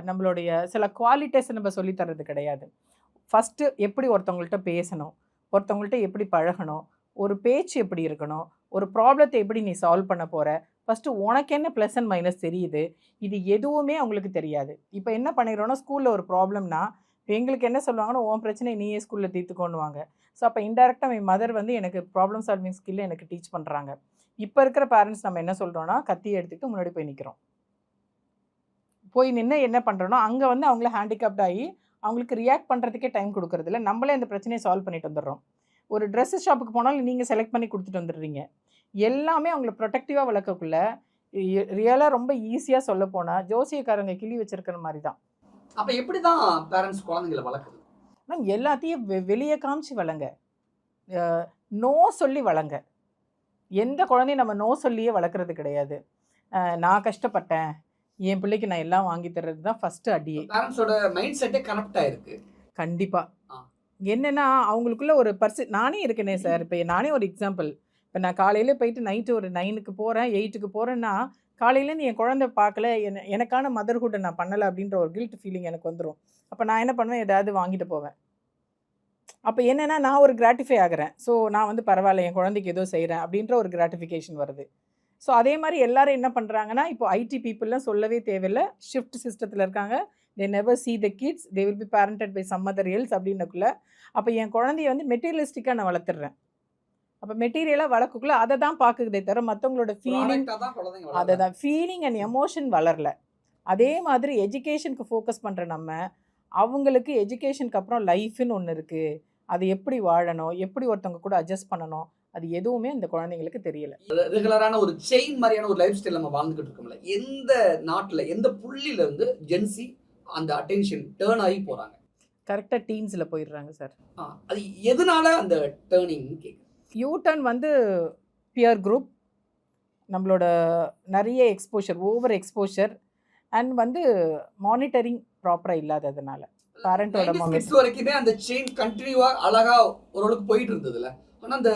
நம்மளுடைய சில குவாலிட்டிஸை நம்ம சொல்லித்தரது கிடையாது. ஃபஸ்ட்டு எப்படி ஒருத்தவங்கள்ட்ட பேசணும், ஒருத்தவங்கள்ட்ட எப்படி பழகணும், ஒரு பேச்சு எப்படி இருக்கணும், ஒரு ப்ராப்ளத்தை எப்படி நீ சால்வ் பண்ண போகிற, ஃபஸ்ட்டு உனக்கு என்ன ப்ளஸ் அண்ட் மைனஸ் தெரியுது, இது எதுவுமே அவங்களுக்கு தெரியாது. இப்போ என்ன பண்ணிடுறோன்னா, ஸ்கூலில் ஒரு ப்ராப்ளம்னா எங்களுக்கு என்ன சொல்லுவாங்கன்னா, உன் பிரச்சனை நீயே ஸ்கூலில் தீர்த்துக்கோன்னுவாங்க. ஸோ அப்போ இன்டெரக்டாக என் மதர் எனக்கு ப்ராப்ளம் சால்விங் ஸ்கில்லை எனக்கு டீச் பண்ணுறாங்க. இப்போ இருக்கிற பேரண்ட்ஸ் நம்ம என்ன சொல்கிறோன்னா, கத்தியை எடுத்துக்கிட்டு முன்னாடி போய் நிற்கிறோம். போய் நின்று என்ன பண்ணுறோன்னா, அங்கே அவங்கள ஹேண்டிகேப்ட் ஆகி அவங்களுக்கு ரியாக்ட் பண்ணுறதுக்கே டைம் கொடுக்குறதில்ல. நம்மளே அந்த பிரச்சனையை சால்வ் பண்ணிட்டு வந்துடுறோம். ஒரு ட்ரெஸ்ஸு ஷாப்புக்கு போனாலும் நீங்கள் செலக்ட் பண்ணி கொடுத்துட்டு வந்துடுறீங்க. எல்லாமே அவங்கள ப்ரொடெக்டிவாக வளர்க்கக்குள்ள ரியலாக ரொம்ப ஈஸியாக சொல்ல போனால் ஜோசியக்காரங்க கிளி வச்சிருக்கிற மாதிரி தான். அப்போ எப்படி தான் பேரண்ட்ஸ் குழந்தைங்களை வளர்க்குறது? மேம் எல்லாத்தையும் வெளியே காமிச்சு வளங்க, நோ சொல்லி வளங்க. எந்த குழந்தையும் நம்ம நோ சொல்லியே வளர்க்குறது கிடையாது. நான் கஷ்டப்பட்டேன், என் பிள்ளைக்கு நான் எல்லாம் வாங்கி தர்றது தான் ஃபஸ்ட்டு அடியே. பேரண்ட்ஸோட மைண்ட் செட்டே கனெக்ட் ஆகிருக்கு. கண்டிப்பாக என்னென்னா அவங்களுக்குள்ள ஒரு நானே இருக்கேனே சார். இப்போ நானே ஒரு எக்ஸாம்பிள். இப்போ நான் காலையில் போயிட்டு நைட்டு ஒரு 9க்கு போகிறேன், 8க்கு போகிறேன்னா, காலையிலேருந்து என் குழந்தை பார்க்கல, எனக்கான மதர்ஹுட்டை நான் பண்ணலை அப்படின்ற ஒரு கில்ட் ஃபீலிங் எனக்கு வந்துடும். அப்போ நான் என்ன பண்ணுவேன், ஏதாவது வாங்கிட்டு போவேன். அப்போ என்னென்னா நான் ஒரு கிராட்டிஃபை ஆகிறேன். ஸோ நான் வந்து பரவாயில்ல என் குழந்தைக்கு ஏதோ செய்கிறேன் அப்படின்ற ஒரு கிராட்டிஃபிகேஷன் வருது. ஸோ அதே மாதிரி எல்லாரும் என்ன பண்ணுறாங்கன்னா, இப்போ ஐடி பீப்புளெலாம் சொல்லவே தேவையில்லை, ஷிஃப்ட் சிஸ்டத்தில் இருக்காங்க. They never see the kids, they will be parented by some other else அப்படின்னக்குள்ள, அப்போ என் குழந்தைய வந்து மெட்டீரியலிஸ்டிக்காக நான் வளர்த்துடுறேன். அப்போ மெட்டீரியலாக வளர்க்கக்குள்ள அதை தான் பார்க்குதே தவிர மற்றவங்களோட ஃபீலிங், அதை தான் ஃபீலிங் அண்ட் எமோஷன் வளரல. அதே மாதிரி எஜுகேஷனுக்கு ஃபோக்கஸ் பண்ணுற நம்ம, அவங்களுக்கு எஜுகேஷனுக்கு அப்புறம் லைஃப்னு ஒன்று இருக்குது, அது எப்படி வாழணும், எப்படி ஒருத்தவங்க கூட அட்ஜஸ்ட் பண்ணணும், அது எதுவுமே இந்த குழந்தைங்களுக்கு தெரியல. ரெகுலரான ஒரு செயின் மாதிரியான ஒரு லைஃப் ஸ்டைல் நம்ம வாழ்ந்துகிட்டு இருக்கோம்ல, எந்த நாட்டுல எந்த புள்ளியில இருந்து ஜென்சி அந்த அட்டென்ஷன் டேர்ன் ஆகி போறாங்க? கரெக்டாக டீன்ஸில் போயிடுறாங்க சார். அது எதனால அந்த டேர்னிங்? யூ டர்ன் வந்து பியர் குரூப், நம்மளோட நிறைய எக்ஸ்போஷர், ஓவர் எக்ஸ்போஷர், அண்ட் வந்து மானிட்டரிங் ப்ராப்பராக இல்லாததுனால பேரண்டோட வரைக்குமே அந்த செயின் கண்டினியூவா அழகா ஓரளவுக்கு போயிட்டு இருந்ததுல. ஆனா அந்த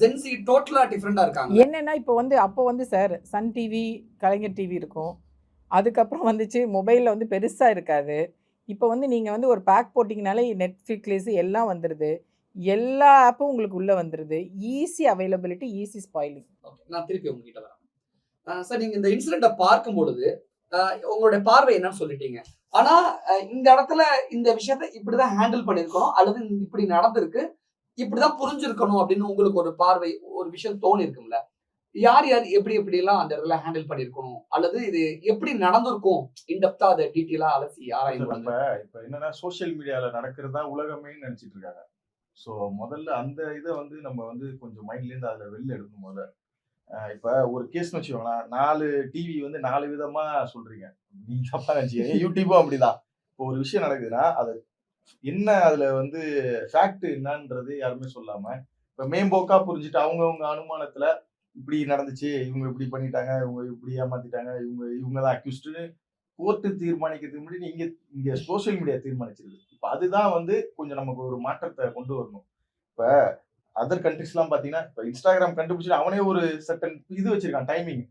ஜென்சி டோட்டலா டிஃபரெண்டா இருக்காங்க. என்னன்னா இப்போ வந்து அப்போ வந்து சார் சன் டிவி, கலைஞர் டிவி இருக்கும், அதுக்கப்புறம் வந்துச்சு மொபைலில் வந்து பெருசாக இருக்காது. இப்போ வந்து நீங்கள் வந்து ஒரு பேக் போட்டிங்கனாலே நெட்ஃப்ளிக்ஸ் எல்லாம் வந்துடுது, எல்லா ஆப்பும் உங்களுக்கு உள்ளே வந்துடுது, ஈஸி அவைலபிலிட்டி, ஈஸி ஸ்பாயிலிங். நான் திருப்பி உங்ககிட்ட வரேன் சார். நீங்கள் இந்த இன்சிடென்ட்டை பார்க்கும் பொழுது உங்களுடைய பார்வை என்னன்னு சொல்லிட்டீங்க. ஆனா இந்த இடத்துல இந்த விஷயத்த இப்படிதான் ஹேண்டில் பண்ணிருக்கணும், அல்லது இப்படி நடந்திருக்கு, இப்படிதான் புரிஞ்சிருக்கணும் அப்படின்னு உங்களுக்கு ஒரு பார்வை, ஒரு விஷயம் தோணி இருக்கும்ல, யார் யார் எப்படி எப்படி எல்லாம் அந்த இடத்துல ஹேண்டில் பண்ணிருக்கணும், அல்லது இது எப்படி நடந்திருக்கும், இன்டெப்தா அதை டீட்டெயிலா அலசி ஆராய்ந்து. இப்ப என்னன்னா சோசியல் மீடியால நடக்கிறதா உலகமே நினைச்சிட்டு இருக்காங்க. ஸோ முதல்ல அந்த இதை வந்து நம்ம வந்து கொஞ்சம் மைண்ட்லேருந்து அதில் வெளில எடுக்கணும். முதல்ல இப்போ ஒரு கேஸ்னு வச்சுக்கோங்களேன், 4 டிவி வந்து 4 விதமா சொல்றீங்க, நீங்க தப்பா நினைச்சீங்க. யூடியூபும் அப்படிதான். இப்போ ஒரு விஷயம் நடக்குதுன்னா அது என்ன, அதுல வந்து ஃபேக்ட் என்னன்றது யாருமே சொல்லாம இப்போ மேம்போக்கா புரிஞ்சுட்டு அவங்கவுங்க அனுமானத்துல இப்படி நடந்துச்சு, இவங்க இப்படி பண்ணிட்டாங்க, இவங்க இப்படி ஏமாத்திட்டாங்க, இவங்க தான் அக்யூஸ்டுன்னு கோர்ட்டு தீர்மானிக்கிறதுக்கு முன்னாடி இங்க சோசியல் மீடியா தீர்மானிச்சிருது. இப்போ அதுதான் வந்து கொஞ்சம் நமக்கு ஒரு மாற்றத்தை கொண்டு வரணும். இப்போ அதர் கண்ட்ரிஸ்லாம் பார்த்தீங்கன்னா, இப்போ இன்ஸ்டாகிராம் கண்டுபிடிச்சிட்டு அவனே ஒரு சர்டன் இது வச்சிருக்கான், டைமிங்,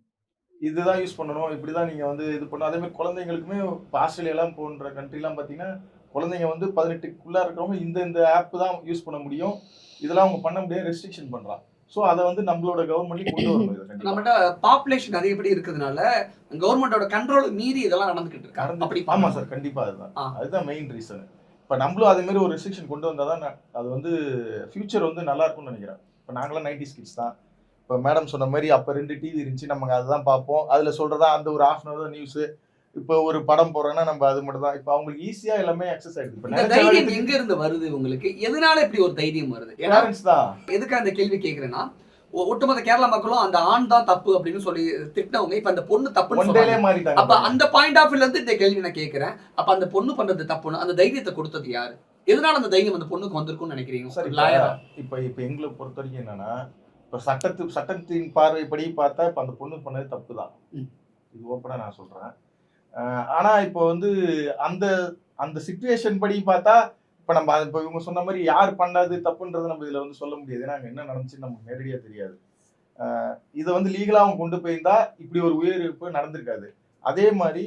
இதுதான் யூஸ் பண்ணணும், இப்படிதான் நீங்க வந்து இது பண்ணணும். அதே மாதிரி குழந்தைங்களுக்குமே இப்போ ஆஸ்திரேலியாலாம் போன்ற கண்ட்ரிலாம் பார்த்தீங்கன்னா, குழந்தைங்க வந்து 18க்குள்ளே இருக்கிறவங்க இந்த ஆப் தான் யூஸ் பண்ண முடியும், இதெல்லாம் அவங்க பண்ண முடியாது, ரெஸ்ட்ரிக்ஷன் பண்றான். ஸோ அதை வந்து நம்மளோட கவர்மெண்ட் கொண்டு வரணும். நம்மகிட்ட பாப்புலேஷன் அதிகப்படி இருக்கிறதுனால கவர்மெண்டோட கண்ட்ரோல் மீறி இதெல்லாம் நடந்துகிட்டு இருக்கு. ஆமா சார், கண்டிப்பா அதுதான் மெயின் ரீசன். இப்போ நம்மளும் அதே மாதிரி ஒரு ரெஸ்ட்ரிக்ஷன் கொண்டு வந்தால் தான் அது வந்து ஃபியூச்சர் வந்து நல்லா இருக்கும்னு நினைக்கிறேன். இப்போ நாங்களாம் 90s கிட்ஸ் தான். இப்போ மேடம் சொன்ன மாதிரி அப்போ 2 டிவி இருந்துச்சு, நம்ம அதுதான் பார்ப்போம். அதில் சொல்கிறதா அந்த ஒரு ½ hour தான் நியூஸு. இப்போ ஒரு படம் போறோம்னா நம்ம அது மட்டும் தான். இப்போ அவங்களுக்கு ஈஸியா எல்லாமே அக்சஸ் ஆயிடுது. இப்போ தைரியம் எங்க இருந்து வருது உங்களுக்கு? எதனால இப்படி ஒரு தைரியம் வருது? பேரண்ட்ஸ் தான். எதுக்கு அந்த கேள்வி கேட்கிறேன்னா, ஒட்டுமொத்த கேரளா மக்களும் அந்த ஆண் தான் தப்பு அப்படின்னு சொல்லி திட்டினவங்க இப்ப அந்த பொண்ணு தப்புன்னு மாறிட்டாங்க. அப்ப அந்த பாயிண்ட் ஆஃப் வியூல இருந்து இந்த கேள்வி நான் கேட்கிறேன். அப்ப அந்த பொண்ணு பண்றது தப்புன்னு அந்த தைரியத்தை கொடுத்தது யாரு? எதனால அந்த தைரியம் அந்த பொண்ணுக்கு வந்திருக்கும்னு நினைக்கிறீங்க? இப்ப எங்களை பொறுத்த வரைக்கும் என்னன்னா, இப்ப சட்டத்தின் பார்வைப்படி பார்த்தா இப்ப அந்த பொண்ணு பண்ணது தப்பு தான். இது ஓப்பனா நான் சொல்றேன். ஆனா இப்போ வந்து அந்த சிச்சுவேஷன் படி பார்த்தா இப்ப நம்ம இப்போ இவங்க சொன்ன மாதிரி யார் பண்ணாது தப்புன்றது நம்ம இதுல வந்து சொல்ல முடியாது. ஏன்னா என்ன நடந்துச்சுன்னு நமக்கு நேரடியா தெரியாது. இதை வந்து லீகலா அவங்க கொண்டு போயிருந்தா இப்படி ஒரு உயிரிழப்பு நடந்திருக்காது. அதே மாதிரி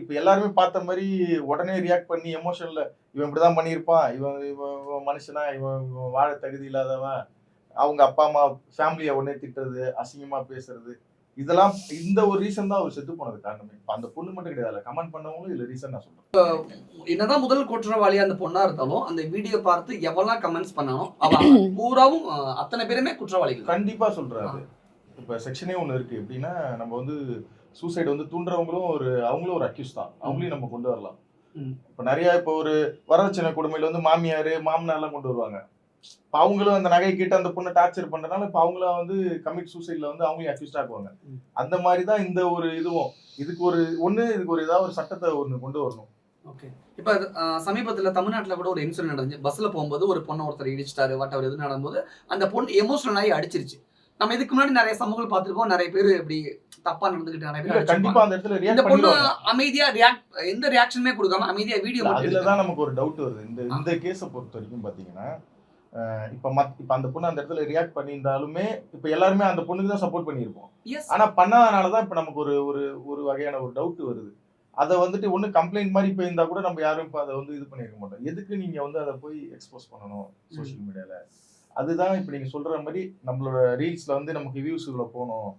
இப்ப எல்லாருமே பார்த்த மாதிரி உடனே ரியாக்ட் பண்ணி எமோஷன்ல இவன் இப்படிதான் பண்ணியிருப்பான், இவன் மனுஷனா, இவன் வாழ தகுதி இல்லாதவன், அவங்க அப்பா அம்மா ஃபேமிலியை உடனே திட்டுறது, அசிங்கமா பேசுறது, இதெல்லாம் இந்த ஒரு ரீசன் தான் அவர் செத்து போனது காரணமே. அந்த பொண்ணு மட்டும் கிடையாது, கமெண்ட் பண்ணவங்களும் இதுல ரீசன் நான் சொல்றேன். என்னதான் முதல் குற்றவாளி அந்த பொண்ணா இருந்தாலும் அந்த வீடியோ பார்த்து எவெல்லாம் கமெண்ட்ஸ் பண்ணாலும் அவன் பூராவும் அத்தனை பேருமே குற்றவாளிகள். கண்டிப்பா சொல்றாரு. இப்ப செக்ஷனே ஒண்ணு இருக்கு. எப்படின்னா நம்ம வந்து சூசைட் வந்து தூண்டுறவங்களும் அவங்களும் ஒரு அக்யூஸ் தான், அவங்களையும் நம்ம கொண்டு வரலாம். இப்ப நிறைய இப்போ ஒரு வரதட்சணை கொடுமையில வந்து மாமியாரு மாமனார்லாம் கொண்டு வருவாங்க. அவங்களும் அந்த நகை கிட்ட அந்த பொண்ணை டார்ச்சர் பண்றதுனால இப்ப அவங்கள வந்து கமிட் சூசைட்ல வந்து அவங்களையும் அக்யூஸ்ட் ஆக்குவாங்க. அந்த மாதிரிதான் இந்த ஒரு இதுவும் இதுக்கு ஒரு ஏதாவது ஒரு சட்டத்தை ஒண்ணு கொண்டு வரணும். ஓகே. இப்ப சமீபத்துல தமிழ்நாட்டுல கூட ஒரு இன்சிடென்ட் நடந்துச்சு. பஸ்ல போகும்போது ஒரு பொண்ணை ஒருத்தர் இடிச்சிட்டாரு, வாட் எது நடக்கும்போது அந்த பொண்ணு எமோஷனல் ஆகி அடிச்சிருச்சு. நம்ம இதுக்கு முன்னாடி நிறைய சமூகங்கள் பார்த்திருப்போம், நிறைய பேர் இப்படி தப்பா நடந்துகிட்டு நிறைய பேர் கண்டிப்பா அந்த இடத்துல இந்த பொண்ணு அமைதியா எந்த ரியாக்ஷனுமே கொடுக்காம அமைதியா வீடியோ. அதுலதான் நமக்கு ஒரு டவுட் வருது. இந்த கேஸை பொறுத்த வரைக்கும் பாத்தீங்கன்னா, இப்ப அந்த பொண்ணு அந்த இடத்துல ரியாக்ட் பண்ணியிருந்தாலுமே இப்ப எல்லாருமே அந்த பொண்ணுக்கு தான் சப்போர்ட் பண்ணியிருப்போம். ஆனா பண்ணாதனாலதான் இப்ப நமக்கு ஒரு வகையான ஒரு டவுட் வருது. அதை வந்துட்டு ஒண்ணு கம்ப்ளைண்ட் மாதிரி போயிருந்தா கூட நம்ம யாரும் இப்போ அதை வந்து இது பண்ணிருக்க மாட்டோம். எதுக்கு நீங்க வந்து அதை போய் எக்ஸ்போஸ் பண்ணணும் சோஷியல் மீடியால? அதுதான் இப்ப நீங்க சொல்ற மாதிரி நம்மளோட ரீல்ஸ்ல வந்து நமக்கு வியூஸ் இவ்வளவு போகணும்,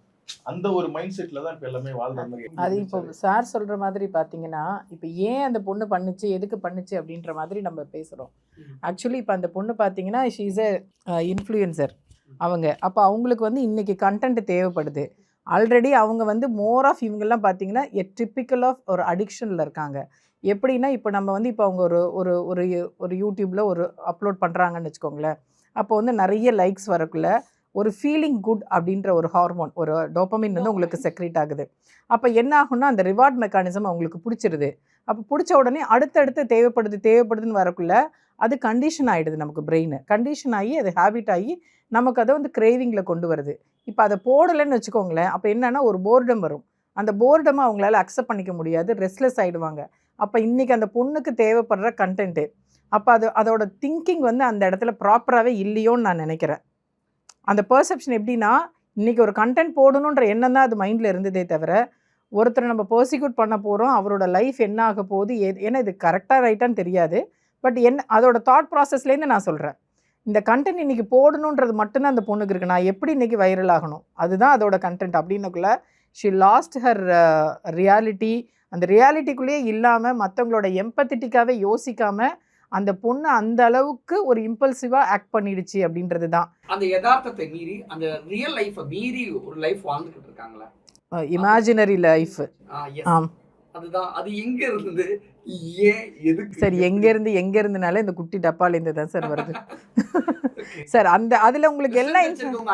அந்த ஒரு மைண்ட் செட்ல தான் இப்ப எல்லாமே வாழ்ற மாதிரி அது இப்போ சார் சொல்கிற மாதிரி பார்த்தீங்கன்னா இப்போ ஏன் அந்த பொண்ணு பண்ணுச்சு எதுக்கு பண்ணுச்சு அப்படின்ற மாதிரி நம்ம பேசுகிறோம். ஆக்சுவலி இப்போ அந்த பொண்ணு பார்த்தீங்கன்னா ஷீ இஸ் எ இன்ஃப்ளூயன்சர் அவங்க. அப்போ அவங்களுக்கு வந்து இன்றைக்கி கண்டென்ட் தேவைப்படுது. ஆல்ரெடி அவங்க வந்து மோர் ஆஃப் இவங்கெல்லாம் பார்த்தீங்கன்னா டிப்பிக்கல் ஆஃப் ஒரு அடிக்ஷனில் இருக்காங்க. எப்படின்னா இப்போ நம்ம வந்து இப்போ அவங்க ஒரு ஒரு ஒரு ஒரு யூடியூப்பில் ஒரு அப்லோட் பண்ணுறாங்கன்னு வச்சுக்கோங்களேன். அப்போ வந்து நிறைய லைக்ஸ் வரக்குள்ள ஒரு ஃபீலிங் குட் அப்படின்ற ஒரு ஹார்மோன், ஒரு டோபமின் வந்து உங்களுக்கு செக்ரேட் ஆகுது. அப்போ என்ன ஆகும்னா அந்த ரிவார்ட் மெக்கானிசம் அவங்களுக்கு பிடிச்சிருது. அப்போ பிடிச்ச உடனே அடுத்தடுத்து தேவைப்படுதுன்னு வரக்குள்ள அது கண்டிஷன் ஆகிடுது. நமக்கு பிரெயின் கண்டிஷன் ஆகி அது ஹேபிட் ஆகி நமக்கு அதை வந்து கிரேவிங்கில் கொண்டு வருது. இப்போ அதை போடலைன்னு வச்சுக்கோங்களேன், அப்போ என்னன்னா ஒரு போர்டம் வரும். அந்த போர்டமை அவங்களால அக்செப்ட் பண்ணிக்க முடியாது, ரெஸ்ட்லெஸ் ஆகிடுவாங்க. அப்போ இன்றைக்கி அந்த பொண்ணுக்கு தேவைப்படுற கண்டென்ட்டு அப்போ அதோட திங்கிங் வந்து அந்த இடத்துல ப்ராப்பராகவே இல்லையோன்னு நான் நினைக்கிறேன். அந்த பெர்செப்ஷன் எப்படின்னா இன்றைக்கி ஒரு கண்டென்ட் போடணுன்ற எண்ணம் தான் அது மைண்டில் இருந்ததே தவிர ஒருத்தரை நம்ம பர்சிக்யூட் பண்ண போகிறோம், அவரோட லைஃப் என்ன ஆக போகுது, ஏன்னா இது கரெக்டாக ரைட்டான்னு தெரியாது. பட் அதோட தாட் ப்ராசஸ்லேருந்து நான் சொல்கிறேன், இந்த கண்டென்ட் இன்றைக்கி போடணுன்றது மட்டும்தான் அந்த பொண்ணுக்கு இருக்குது. நான் எப்படி இன்றைக்கி வைரல் ஆகணும், அதுதான் அதோட கண்டென்ட் அப்படின்னக்குள்ள ஷி லாஸ்ட் ஹர் ரியாலிட்டி. அந்த ரியாலிட்டிக்குள்ளேயே இல்லாமல் மற்றவங்களோட எம்பத்தட்டிக்காகவே யோசிக்காமல் அந்த பொண்ணு அந்த அளவுக்கு ஒரு இம்பல்சிவாக ஆக்ட் பண்ணிடுச்சு அப்படின்றது தான். அந்த யதார்த்தத்தை மீறி அந்த ரியல் லைஃப்பை மீறி ஒரு லைஃப் வாழ்ந்துக்கிட்டு இருக்காங்களா, இமேஜினரி லைஃப். ஆம், அதுதான். அது எங்க இருந்து ஏன் எதுக்கு சார் எங்க இருந்துனாலே இந்த குட்டி டப்பாலேருந்து தான் சார் வருது சார். அதில் உங்களுக்கு எல்லாம்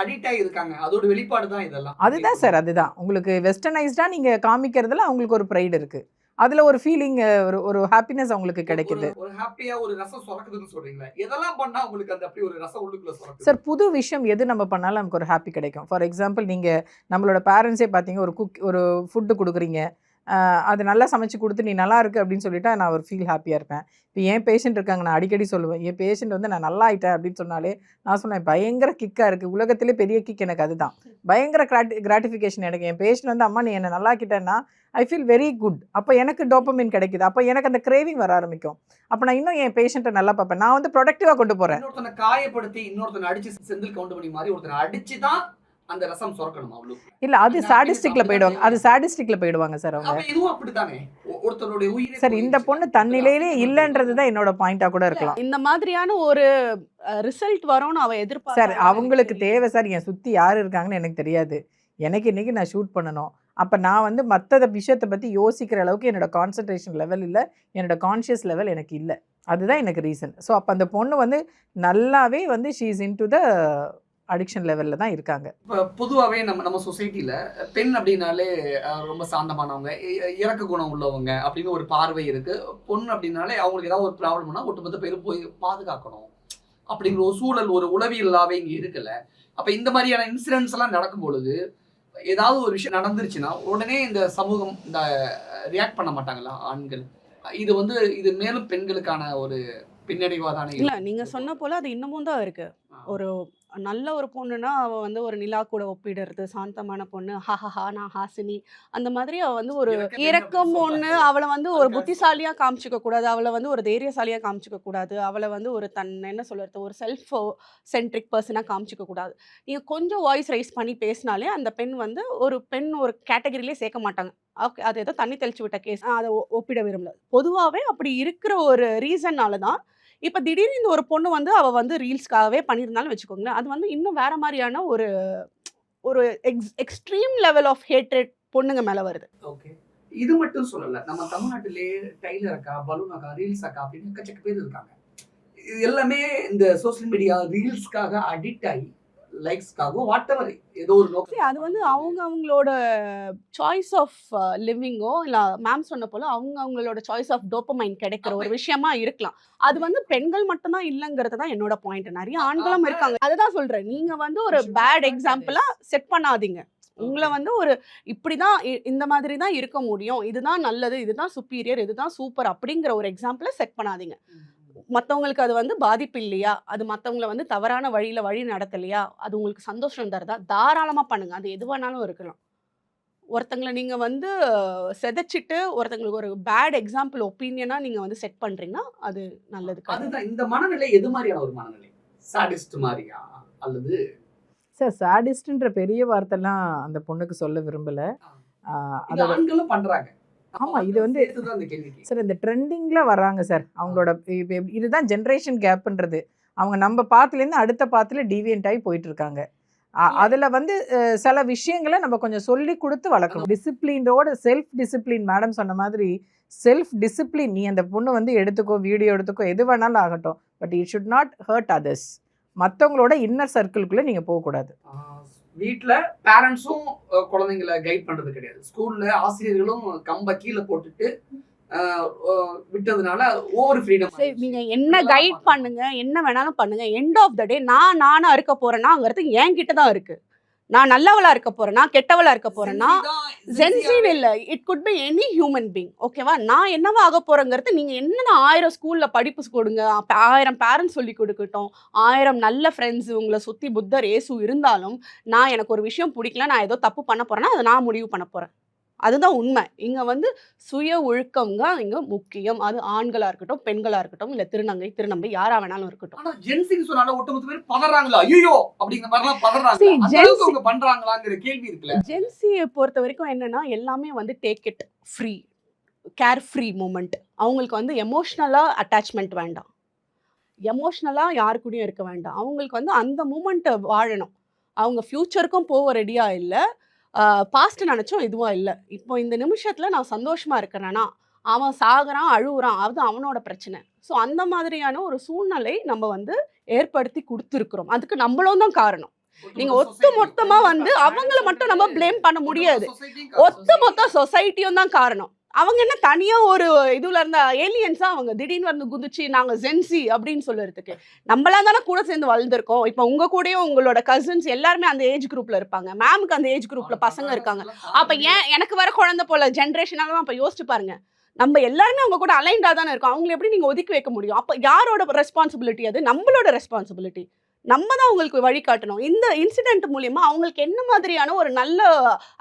அடிக்ட் ஆகி இருக்காங்க, அதோட வெளிப்பாடு தான் இதெல்லாம். அதுதான் சார், அதுதான் உங்களுக்கு வெஸ்டர்னைஸ்டாக நீங்கள் காமிக்கிறதுல அவங்களுக்கு ஒரு ப்ரைடு இருக்குது. அதில் ஒரு ஃபீலிங், ஒரு ஹாப்பினஸ் அவங்களுக்கு கிடைக்குது. ஒரு ஹாப்பியா ஒரு ரசம் சுரக்குதுன்னு சொல்றீங்களா, எதெல்லாம் பண்ணா உங்களுக்கு அந்த அப்படி ஒரு ரசம் உள்ளுக்குள்ள சுரக்குது? சார் புது விஷயம் எது நம்ம பண்ணாலும் நமக்கு ஒரு ஹாப்பி கிடைக்கும். ஃபார் எக்ஸாம்பிள் நீங்கள் நம்மளோட பேரண்ட்ஸே பார்த்தீங்க, ஒரு ஃபுட்டு கொடுக்குறீங்க, அது நல்லா சமைச்சு கொடுத்து நீ நல்லா இருக்கு அப்படின்னு சொல்லிட்டா நான் ஒரு ஃபீல் ஹாப்பியாக இருப்பேன். இப்போ என் பேஷண்ட் இருக்காங்க, நான் அடிக்கடி சொல்லுவேன், என் பேஷண்ட் வந்து நான் நல்லா ஆயிட்டேன் அப்படின்னு சொன்னாலே நான் சொன்னேன் பயங்கர கிக்காக இருக்குது, உலகத்திலே பெரிய கிக் எனக்கு அதுதான், பயங்கர கிராட்டிஃபிகேஷன் எனக்கு. என் பேஷண்ட் வந்து அம்மா நீ என்னை நல்லா ஆக்கிட்டேன்னா ஐ ஃபீல் வெரி குட். அப்போ எனக்கு டோபமின் கிடைக்குது, அப்போ எனக்கு அந்த கிரேவிங் வர ஆரம்பிக்கும். அப்போ நான் இன்னும் என் பேஷண்ட்டை நல்லா பார்ப்பேன், நான் வந்து ப்ரொடக்டிவாக கொண்டு போகிறேன். இன்னொருத்தனை காயப்படுத்தி இன்னொருத்தனை அடிச்சு செந்தில் கவுண்ட் பண்ணி மாதிரி ஒருத்தனை அடிச்சு தான் அந்த ரசம் சுரக்கணும் அவ்வளவு இல்ல. அது சாடிஸ்டிக்ல போயிடுவாங்க சார் அவங்க. அப்ப இதுவும் அப்படிதானே, ஒருத்தருடைய உயிரை சார் இந்த பொண்ணு தன்னிலையிலே இல்லைன்றது தான் என்னோட பாயிண்டா கூட இருக்கலாம். இந்த மாதிரியான ஒரு ரிசல்ட் வரும்னு அவ எதிர்பார்க்க சார் அவங்களுக்கு தேவை சார், என் சுற்றி யார் இருக்காங்கன்னு எனக்கு தெரியாது, எனக்கு இன்றைக்கி நான் ஷூட் பண்ணணும். அப்போ நான் வந்து மற்ற விஷயத்தை பற்றி யோசிக்கிற அளவுக்கு என்னோட கான்சன்ட்ரேஷன் லெவல் இல்லை, என்னோட கான்ஷியஸ் லெவல் எனக்கு இல்லை. அதுதான் எனக்கு ரீசன். ஸோ அப்போ அந்த பொண்ணு வந்து நல்லாவே வந்து she is in to the addiction லெவலில் தான் இருக்காங்க. இப்போ பொதுவாகவே நம்ம சொசைட்டியில் பெண் அப்படின்னாலே ரொம்ப சாந்தமானவங்க, இறக்க குணம் உள்ளவங்க அப்படின்னு ஒரு பார்வை இருக்குது. பொண்ணு அப்படின்னாலே அவங்களுக்கு ஏதாவது ஒரு ப்ராப்ளம்னா ஒட்டுமொத்த பேரும் போய் பாதுகாக்கணும் அப்படிங்கிற ஒரு சூழல், ஒரு உளவியலாகவே இங்கே இருக்குல்ல. அப்போ இந்த மாதிரியான இன்சிடென்ட்ஸ் எல்லாம் நடக்கும் பொழுது ஏதாவது ஒரு விஷயம் நடந்துருச்சுன்னா உடனே இந்த சமூகம் இந்த ரியாக்ட் பண்ண மாட்டாங்களா ஆண்கள்? இது மேலும் பெண்களுக்கான ஒரு பின்னடைவாக தானே இல்ல நீங்க சொன்ன போல அது இன்னமும் தான் இருக்கு. ஒரு நல்ல ஒரு பொண்ணுன்னா அவ வந்து ஒரு நிலா கூட ஒப்பிடுறது, சாந்தமான பொண்ணு, ஹஹஹா நான் ஹாசினி, அந்த மாதிரி அவ வந்து ஒரு இறக்கம் ஒண்ணு, அவளை வந்து ஒரு புத்திசாலியா காமிச்சுக்க கூடாது, அவளை வந்து ஒரு தைரியசாலியா காமிச்சுக்க கூடாது, அவளை வந்து ஒரு என்ன சொல்றது ஒரு செல்ஃப் சென்ட்ரிக் பர்சனா காமிச்சுக்க கூடாது. நீங்க கொஞ்சம் வாய்ஸ் ரைஸ் பண்ணி பேசினாலே அந்த பெண் வந்து ஒரு கேட்டகரியிலே சேர்க்க மாட்டாங்க. ஓகே, அது ஏதோ தண்ணி தெளிச்சு விட்ட கேஸ், அதை ஒப்பிட விரும்பல. பொதுவாகவே அப்படி இருக்கிற ஒரு ரீசன்னால தான் இப்போ திடீர்னு இந்த ஒரு பொண்ணு வந்து அவ வந்து ரீல்ஸ்க்காகவே பண்ணியிருந்தாலும் வச்சுக்கோங்களேன், அது வந்து இன்னும் வேற மாதிரியான ஒரு ஒரு எக்ஸ்ட்ரீம் லெவல் ஆஃப் ஹேட்ரட் பொண்ணுங்க மேல வருது. ஓகே, இது மட்டும் சொல்லல, நம்ம தமிழ்நாட்டிலே டைலர் அக்கா, பலூன் அக்கா, ரீல்ஸ் அக்கா அப்படின்னு எக்கச்சக்க பேர் இருக்காங்க. இது எல்லாமே இந்த சோசியல் மீடியா ரீல்ஸ்க்காக அடிக்ட் ஆகி லைக்ஸ்க்காக வாட்டவர் ஏதோ ஒரு நோக்கம். அது வந்து அவங்களோட சாய்ஸ் ஆஃப் லிவிங்கோ இல்ல மேம் சொன்ன போல அவங்களோட சாய்ஸ் ஆஃப் டோபமைன் கிடைக்கிற ஒரு விஷயமா இருக்கலாம். அது வந்து பெண்கள் மட்டும்தான் இல்லைங்கிறது தான் என்னோட பாயிண்ட். நிறைய ஆண்களும் இருக்காங்க. அதுதான் சொல்றேன், நீங்க வந்து ஒரு பேட் எக்ஸாம்பிளா செட் பண்ணாதீங்க. உங்களை வந்து ஒரு இப்படிதான் இந்த மாதிரி தான் இருக்க முடியும், இதுதான் நல்லது, இதுதான் சுப்பீரியர், இதுதான் சூப்பர் அப்படிங்கிற ஒரு எக்ஸாம்பிளை செட் பண்ணாதீங்க. மற்றவங்களுக்கு அது வந்து பாதிப்பு இல்லையா, அது மற்றவங்களை வந்து தவறான வழி நடத்தலையா, அது உங்களுக்கு சந்தோஷம் தருதா, தாராளமாக பண்ணுங்க. அது எதுவானாலும் இருக்கலாம். ஒருத்தங்களை நீங்க வந்து செதைச்சிட்டு ஒருத்தங்களுக்கு ஒரு பேட் எக்ஸாம்பிள் ஒப்பீனியனா நீங்க வந்து செட் பண்றீங்கன்னா அது நல்லது கிடையாது. அதுதான் இந்த மனநிலை எது மாதிரியான ஒரு மனநிலை? சாடிஸ்ட் மாதிரியா அல்லது சார் சாடிஸ்ட்ன்ற பெரிய வார்த்தைலாம் அந்த பொண்ணுக்கு சொல்ல விரும்பல. இது அதோட ஆண்களும் பண்றாங்க? ஆமா, இது வந்து சேர்த்துதான் அந்த கேள்விக்கு. சார் இந்த ட்ரெண்டிங்ல வர்றாங்க சார். அவங்களோட இதுதான் ஜென்ரேஷன் கேப்ன்றது. அவங்க நம்ம பாத்துலேருந்து அடுத்த பாத்துல டீவியன்ட் ஆகி போயிட்டு இருக்காங்க. அதுல வந்து சில விஷயங்களை நம்ம கொஞ்சம் சொல்லி கொடுத்து வளர்க்கணும். டிசிப்ளினோட செல்ஃப் டிசிப்ளின், மேடம் சொன்ன மாதிரி செல்ஃப் டிசிப்ளின். நீ அந்த பொண்ணு வந்து எடுத்துக்கோ, வீடியோ எடுத்துக்கோ, எது வேணாலும் ஆகட்டும், but it should not hurt others. மற்றவங்களோட இன்னர் சர்க்கிள்குள்ளே நீங்கள் போகக்கூடாது. வீட்டில் பேரண்ட்ஸும் குழந்தைங்களை கைட் பண்ணுறது கிடையாது. ஸ்கூலில் ஆசிரியர்களும் கம்பை கீழே போட்டுட்டு விட்டதுனால ஓவர் ஃப்ரீடம். நீங்க என்ன கைட் பண்ணுங்க, என்ன வேணாலும் பண்ணுங்க, எண்ட் ஆஃப் த டே நானா இருக்க போறேன்னாங்கிறது என்கிட்ட தான் இருக்கு. நான் நல்லவளா இருக்க போறேன்னா கெட்டவளா இருக்க போறேன்னா ஜென்சின் இல்ல, it could be any human being. ஓகேவா? நான் என்னவா ஆக போறேங்கிறது நீங்க என்ன 1000 ஸ்கூல்ல படிப்பு கொடுங்க, 1000 பேரண்ட்ஸ் சொல்லி கொடுக்கட்டும், 1000 நல்ல ஃப்ரெண்ட்ஸ் உங்களை சுத்தி புத்தர் இயேசு இருந்தாலும், நான் எனக்கு ஒரு விஷயம் பிடிக்கல, நான் ஏதோ தப்பு பண்ண போறேன்னா அதை நான் முடிவு பண்ண போறேன். அதுதான் உண்மை. இங்க வந்து சுய ஒழுக்கம் தான் இங்க முக்கியம். அது ஆண்களா இருக்கட்டும், பெண்களா இருக்கட்டும், இல்ல திருநங்கை யாரா வேணாலும் இருக்கட்டும். ஆனா ஜென்சின்னு சொன்னால ஒட்டுமொத்த பேர் பதறாங்களா? ஐயோ அப்படிங்கிற மாதிரி எல்லாம் பதறாங்க. See, அந்த அளவுக்கு அவங்க பண்றாங்களாங்கிற கேள்வி இருக்குல்ல. ஜென்சியை பொறுத்த வரைக்கும் என்னன்னா எல்லாமே வந்து take it free, care free moment. அவங்களுக்கு வந்து எமோஷ்னலா அட்டாச்மெண்ட் வேண்டாம், எமோஷ்னலா யாரு கூடயும் இருக்க வேண்டாம். அவங்களுக்கு வந்து அந்த மூமெண்ட்டை வாழணும். அவங்க ஃபியூச்சருக்கும் போக ரெடியா இல்லை, பாஸ்ட் நினச்சும் இதுவாக இல்லை. இப்போ இந்த நிமிஷத்தில் நான் சந்தோஷமாக இருக்கிறேன்னா அவன் சாகுறான் அழுகுறான், அது அவனோட பிரச்சனை. ஸோ அந்த மாதிரியான ஒரு சூழ்நிலை நம்ம வந்து ஏற்படுத்தி கொடுத்துருக்குறோம். அதுக்கு நம்மளும் தான் காரணம். நீங்க மொத்தமா வந்து அவங்கள மட்டும் நம்ம பிளேம் பண்ண முடியாது. மொத்த சொசைட்டியும் தான் காரணம். அவங்க என்ன தனியா ஒரு இதுல இருந்த ஏலியன்ஸா அவங்க திடீர்னு வந்து குதிச்சு நாங்க ஜென்சி அப்படின்னு சொல்லுறதுக்கு? நம்மளாம் தானே கூட சேர்ந்து வளர்ந்துருக்கோம். இப்போ உங்க கூடயும் உங்களோட கசின்ஸ் எல்லாருமே அந்த ஏஜ் குரூப்ல இருப்பாங்க, மேமுக்கு அந்த ஏஜ் குரூப்ல பசங்க இருக்காங்க. அப்ப ஏன் எனக்கு வர குழந்தை போல ஜென்ரேஷனால தான் அப்ப யோசிச்சு பாருங்க. நம்ம எல்லாருமே அவங்க கூட அலைன்டா தானே இருக்கோம். அவங்களை எப்படி நீங்க ஒதுக்கி வைக்க முடியும்? அப்ப யாரோட ரெஸ்பான்சிபிலிட்டி? அது நம்மளோட ரெஸ்பான்சிபிலிட்டி. நம்ம தான் அவங்களுக்கு வழிகாட்டணும். இந்த இன்சிடென்ட் மூலியமா அவங்களுக்கு என்ன மாதிரியான ஒரு நல்ல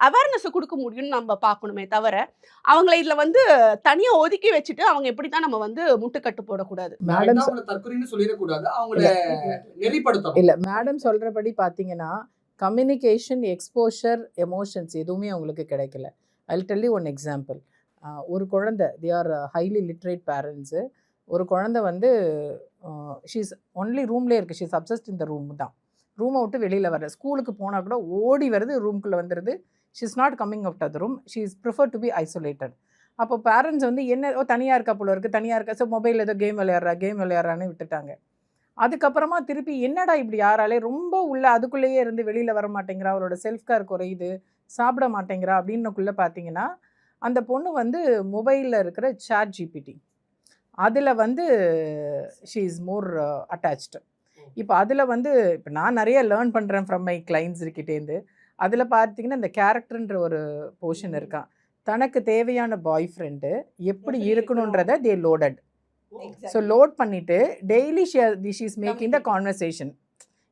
அவேர்னஸை கொடுக்க முடியும்னு நம்ம பார்க்கணுமே தவிர அவங்கள இதுல வந்து தனியா ஒதுக்கி வச்சுட்டு அவங்க எப்படி தான் நம்ம வந்து முட்டுக்கட்டு போடக்கூடாது. மேடம் தற்கொலைன்னு சொல்லிடக்கூடாது, அவங்கள நெறிப்படுத்தணும். இல்லை, மேடம் சொல்றபடி பார்த்தீங்கன்னா கம்யூனிகேஷன், எக்ஸ்போஷர், எமோஷன்ஸ் எதுவுமே அவங்களுக்கு கிடைக்கல. I tell you one example. ஒரு குழந்தை, they are highly literate parents. ஒரு குழந்தை வந்து ஷீஸ் ஒன்லி ரூம்லேயே இருக்குது, ஷீஸ் அப்சஸ்ட் இந்த ரூம் தான். ரூமை விட்டு வெளியில் வர, ஸ்கூலுக்கு போனால் கூட ஓடி வருது, ரூம்குள்ளே வந்துடுது. She's not coming out of the room, she is prefer to be isolated. அப்போ பேரண்ட்ஸ் வந்து என்ன தனியாக இருக்கா போல இருக்குது, தனியாக இருக்கா, ஸோ மொபைல் ஏதோ கேம் விளையாடுறான்னு விட்டுட்டாங்க. அதுக்கப்புறமா திருப்பி என்னடா இப்படி யாராலே ரொம்ப உள்ள அதுக்குள்ளேயே இருந்து வெளியில் வர மாட்டேங்கிறா, அவரோட செல்ஃப் கேர் குறையுது, சாப்பிட மாட்டேங்கிறா அப்படின்னுக்குள்ளே பார்த்தீங்கன்னா அந்த பொண்ணு வந்து மொபைலில் இருக்கிற சாட் ஜிபிடி அதில் வந்து ஷீ இஸ் மோர் அட்டாச்டு. இப்போ அதில் வந்து இப்போ நான் நிறைய லேர்ன் பண்ணுறேன் ஃப்ரம் மை கிளைண்ட்ஸ்கிட்டேருந்து. அதில் பார்த்தீங்கன்னா இந்த கேரக்டர்ன்ற ஒரு போர்ஷன் இருக்கான். தனக்கு தேவையான பாய் ஃப்ரெண்டு எப்படி இருக்கணுன்றதை தே லோடட். ஸோ லோட் பண்ணிவிட்டு daily she is making the conversation.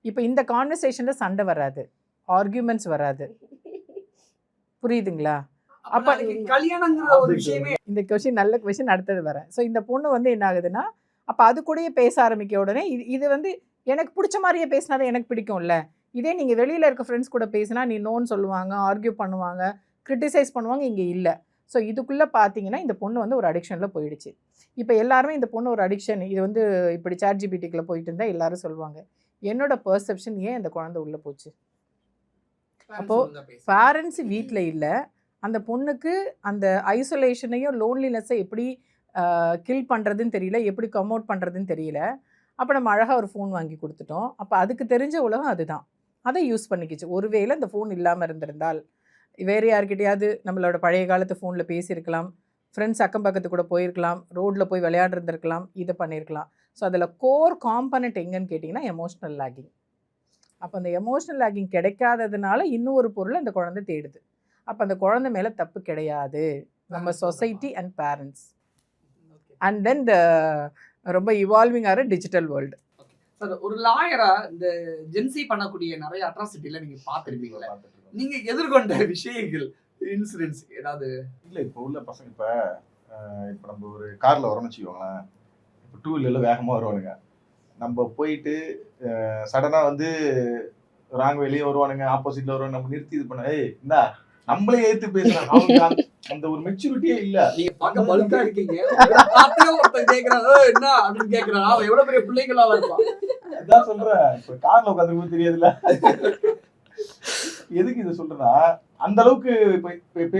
இப்போ இந்த கான்வர்சேஷனில் சண்டை வராது, ஆர்கியூமெண்ட்ஸ் வராது. புரியுதுங்களா? அப்போ இந்த கொஷின் நல்ல கொஷின் அடுத்தது வரேன். ஸோ இந்த பொண்ணு வந்து என்ன ஆகுதுன்னா அப்போ அது கூடயே பேச ஆரம்பிக்க உடனே இது வந்து எனக்கு பிடிச்ச மாதிரியே பேசினாதான் எனக்கு பிடிக்கும்ல. இதே நீங்கள் வெளியில் இருக்க ஃப்ரெண்ட்ஸ் கூட பேசினா நீ நோன்னு சொல்லுவாங்க, ஆர்கியூ பண்ணுவாங்க, கிரிட்டிசைஸ் பண்ணுவாங்க. இங்கே இல்லை. ஸோ இதுக்குள்ளே பார்த்தீங்கன்னா இந்த பொண்ணு வந்து ஒரு அடிக்ஷனில் போயிடுச்சு. இப்போ எல்லாருமே இந்த பொண்ணு ஒரு அடிக்ஷன், இது வந்து இப்படி சாட் ஜிபிடிக்குள்ளே போயிட்டு இருந்தால் எல்லாரும் சொல்லுவாங்க. என்னோட பெர்செப்ஷன் ஏன் அந்த குழந்தை உள்ளே போச்சு? அப்போது பேரண்ட்ஸ் வீட்டில் இல்லை, அந்த பொண்ணுக்கு அந்த ஐசோலேஷனையும் லோன்லினஸை எப்படி கில் பண்ணுறதுன்னு தெரியல, எப்படி கம் அவுட் பண்ணுறதுன்னு தெரியல. அப்போ நம்ம அழகாக ஒரு ஃபோன் வாங்கி கொடுத்துட்டோம். அப்போ அதுக்கு தெரிஞ்ச உலகம் அதுதான், அதை யூஸ் பண்ணிக்கிச்சு. ஒருவேளை இந்த ஃபோன் இல்லாமல் இருந்திருந்தால் வேறு யார்கிட்டையாவது நம்மளோட பழைய காலத்து ஃபோனில் பேசியிருக்கலாம், ஃப்ரெண்ட்ஸ் அக்கம் பக்கத்து கூட போயிருக்கலாம், ரோட்டில் போய் விளையாடுறதுருக்கலாம், இதை பண்ணியிருக்கலாம். ஸோ அதில் கோர் காம்பனண்ட் எங்கன்னு கேட்டிங்கன்னா எமோஷ்னல் லேகிங். அப்போ அந்த எமோஷ்னல் லேகிங் கிடைக்காததுனால இன்னும் ஒரு பொருள் அந்த குழந்தை தேடுது. அப்போ அந்த குழந்தை மேலே தப்பு கிடையாது, நம்ம society and parents and then the ரொம்ப இவால்விங் ஆகிற டிஜிட்டல் வேர்ல்டு. சார், ஒரு லாயரா இந்த ஜென்சி பண்ணக்கூடிய நிறைய அட்ராசிட்டில நீங்க பார்த்துருப்பீங்களா? நீங்க எதிர்கொண்ட விஷயங்கள் இன்சிடென்ட்ஸ் ஏதாவது? இல்ல இப்போ உள்ள பசங்க இப்ப நம்ம ஒரு கார்ல வரோம்னு வச்சுக்கோங்களேன். இப்போ டூ வீலர்ல வேகமா வருவானுங்க. நம்ம போயிட்டு சடனா வந்து ராங் வேலையே வருவானுங்க, ஆப்போசிட்ல வருவாங்க. நம்ம நிறுத்தி இது பண்ண இந்தா நம்மளே ஏத்து பேசுறாங்க. அவங்க அந்த ஒரு மெச்சூரிட்டியே இல்ல. நீங்க பார்க்க பல்கா இருக்கீங்க. பார்த்தே ஒருத்தன் கேக்குறான், என்ன அப்படின்னு கேக்குறான். அவன் எவ்வளவு பெரிய பிள்ளைங்களா இருப்பான். அதான் சொல்றேன். இப்ப கார்ல உட்காந்துருக்கும் தெரியாதுல்ல. எதுக்கு இதை சொல்றேன்னா, அந்த அளவுக்கு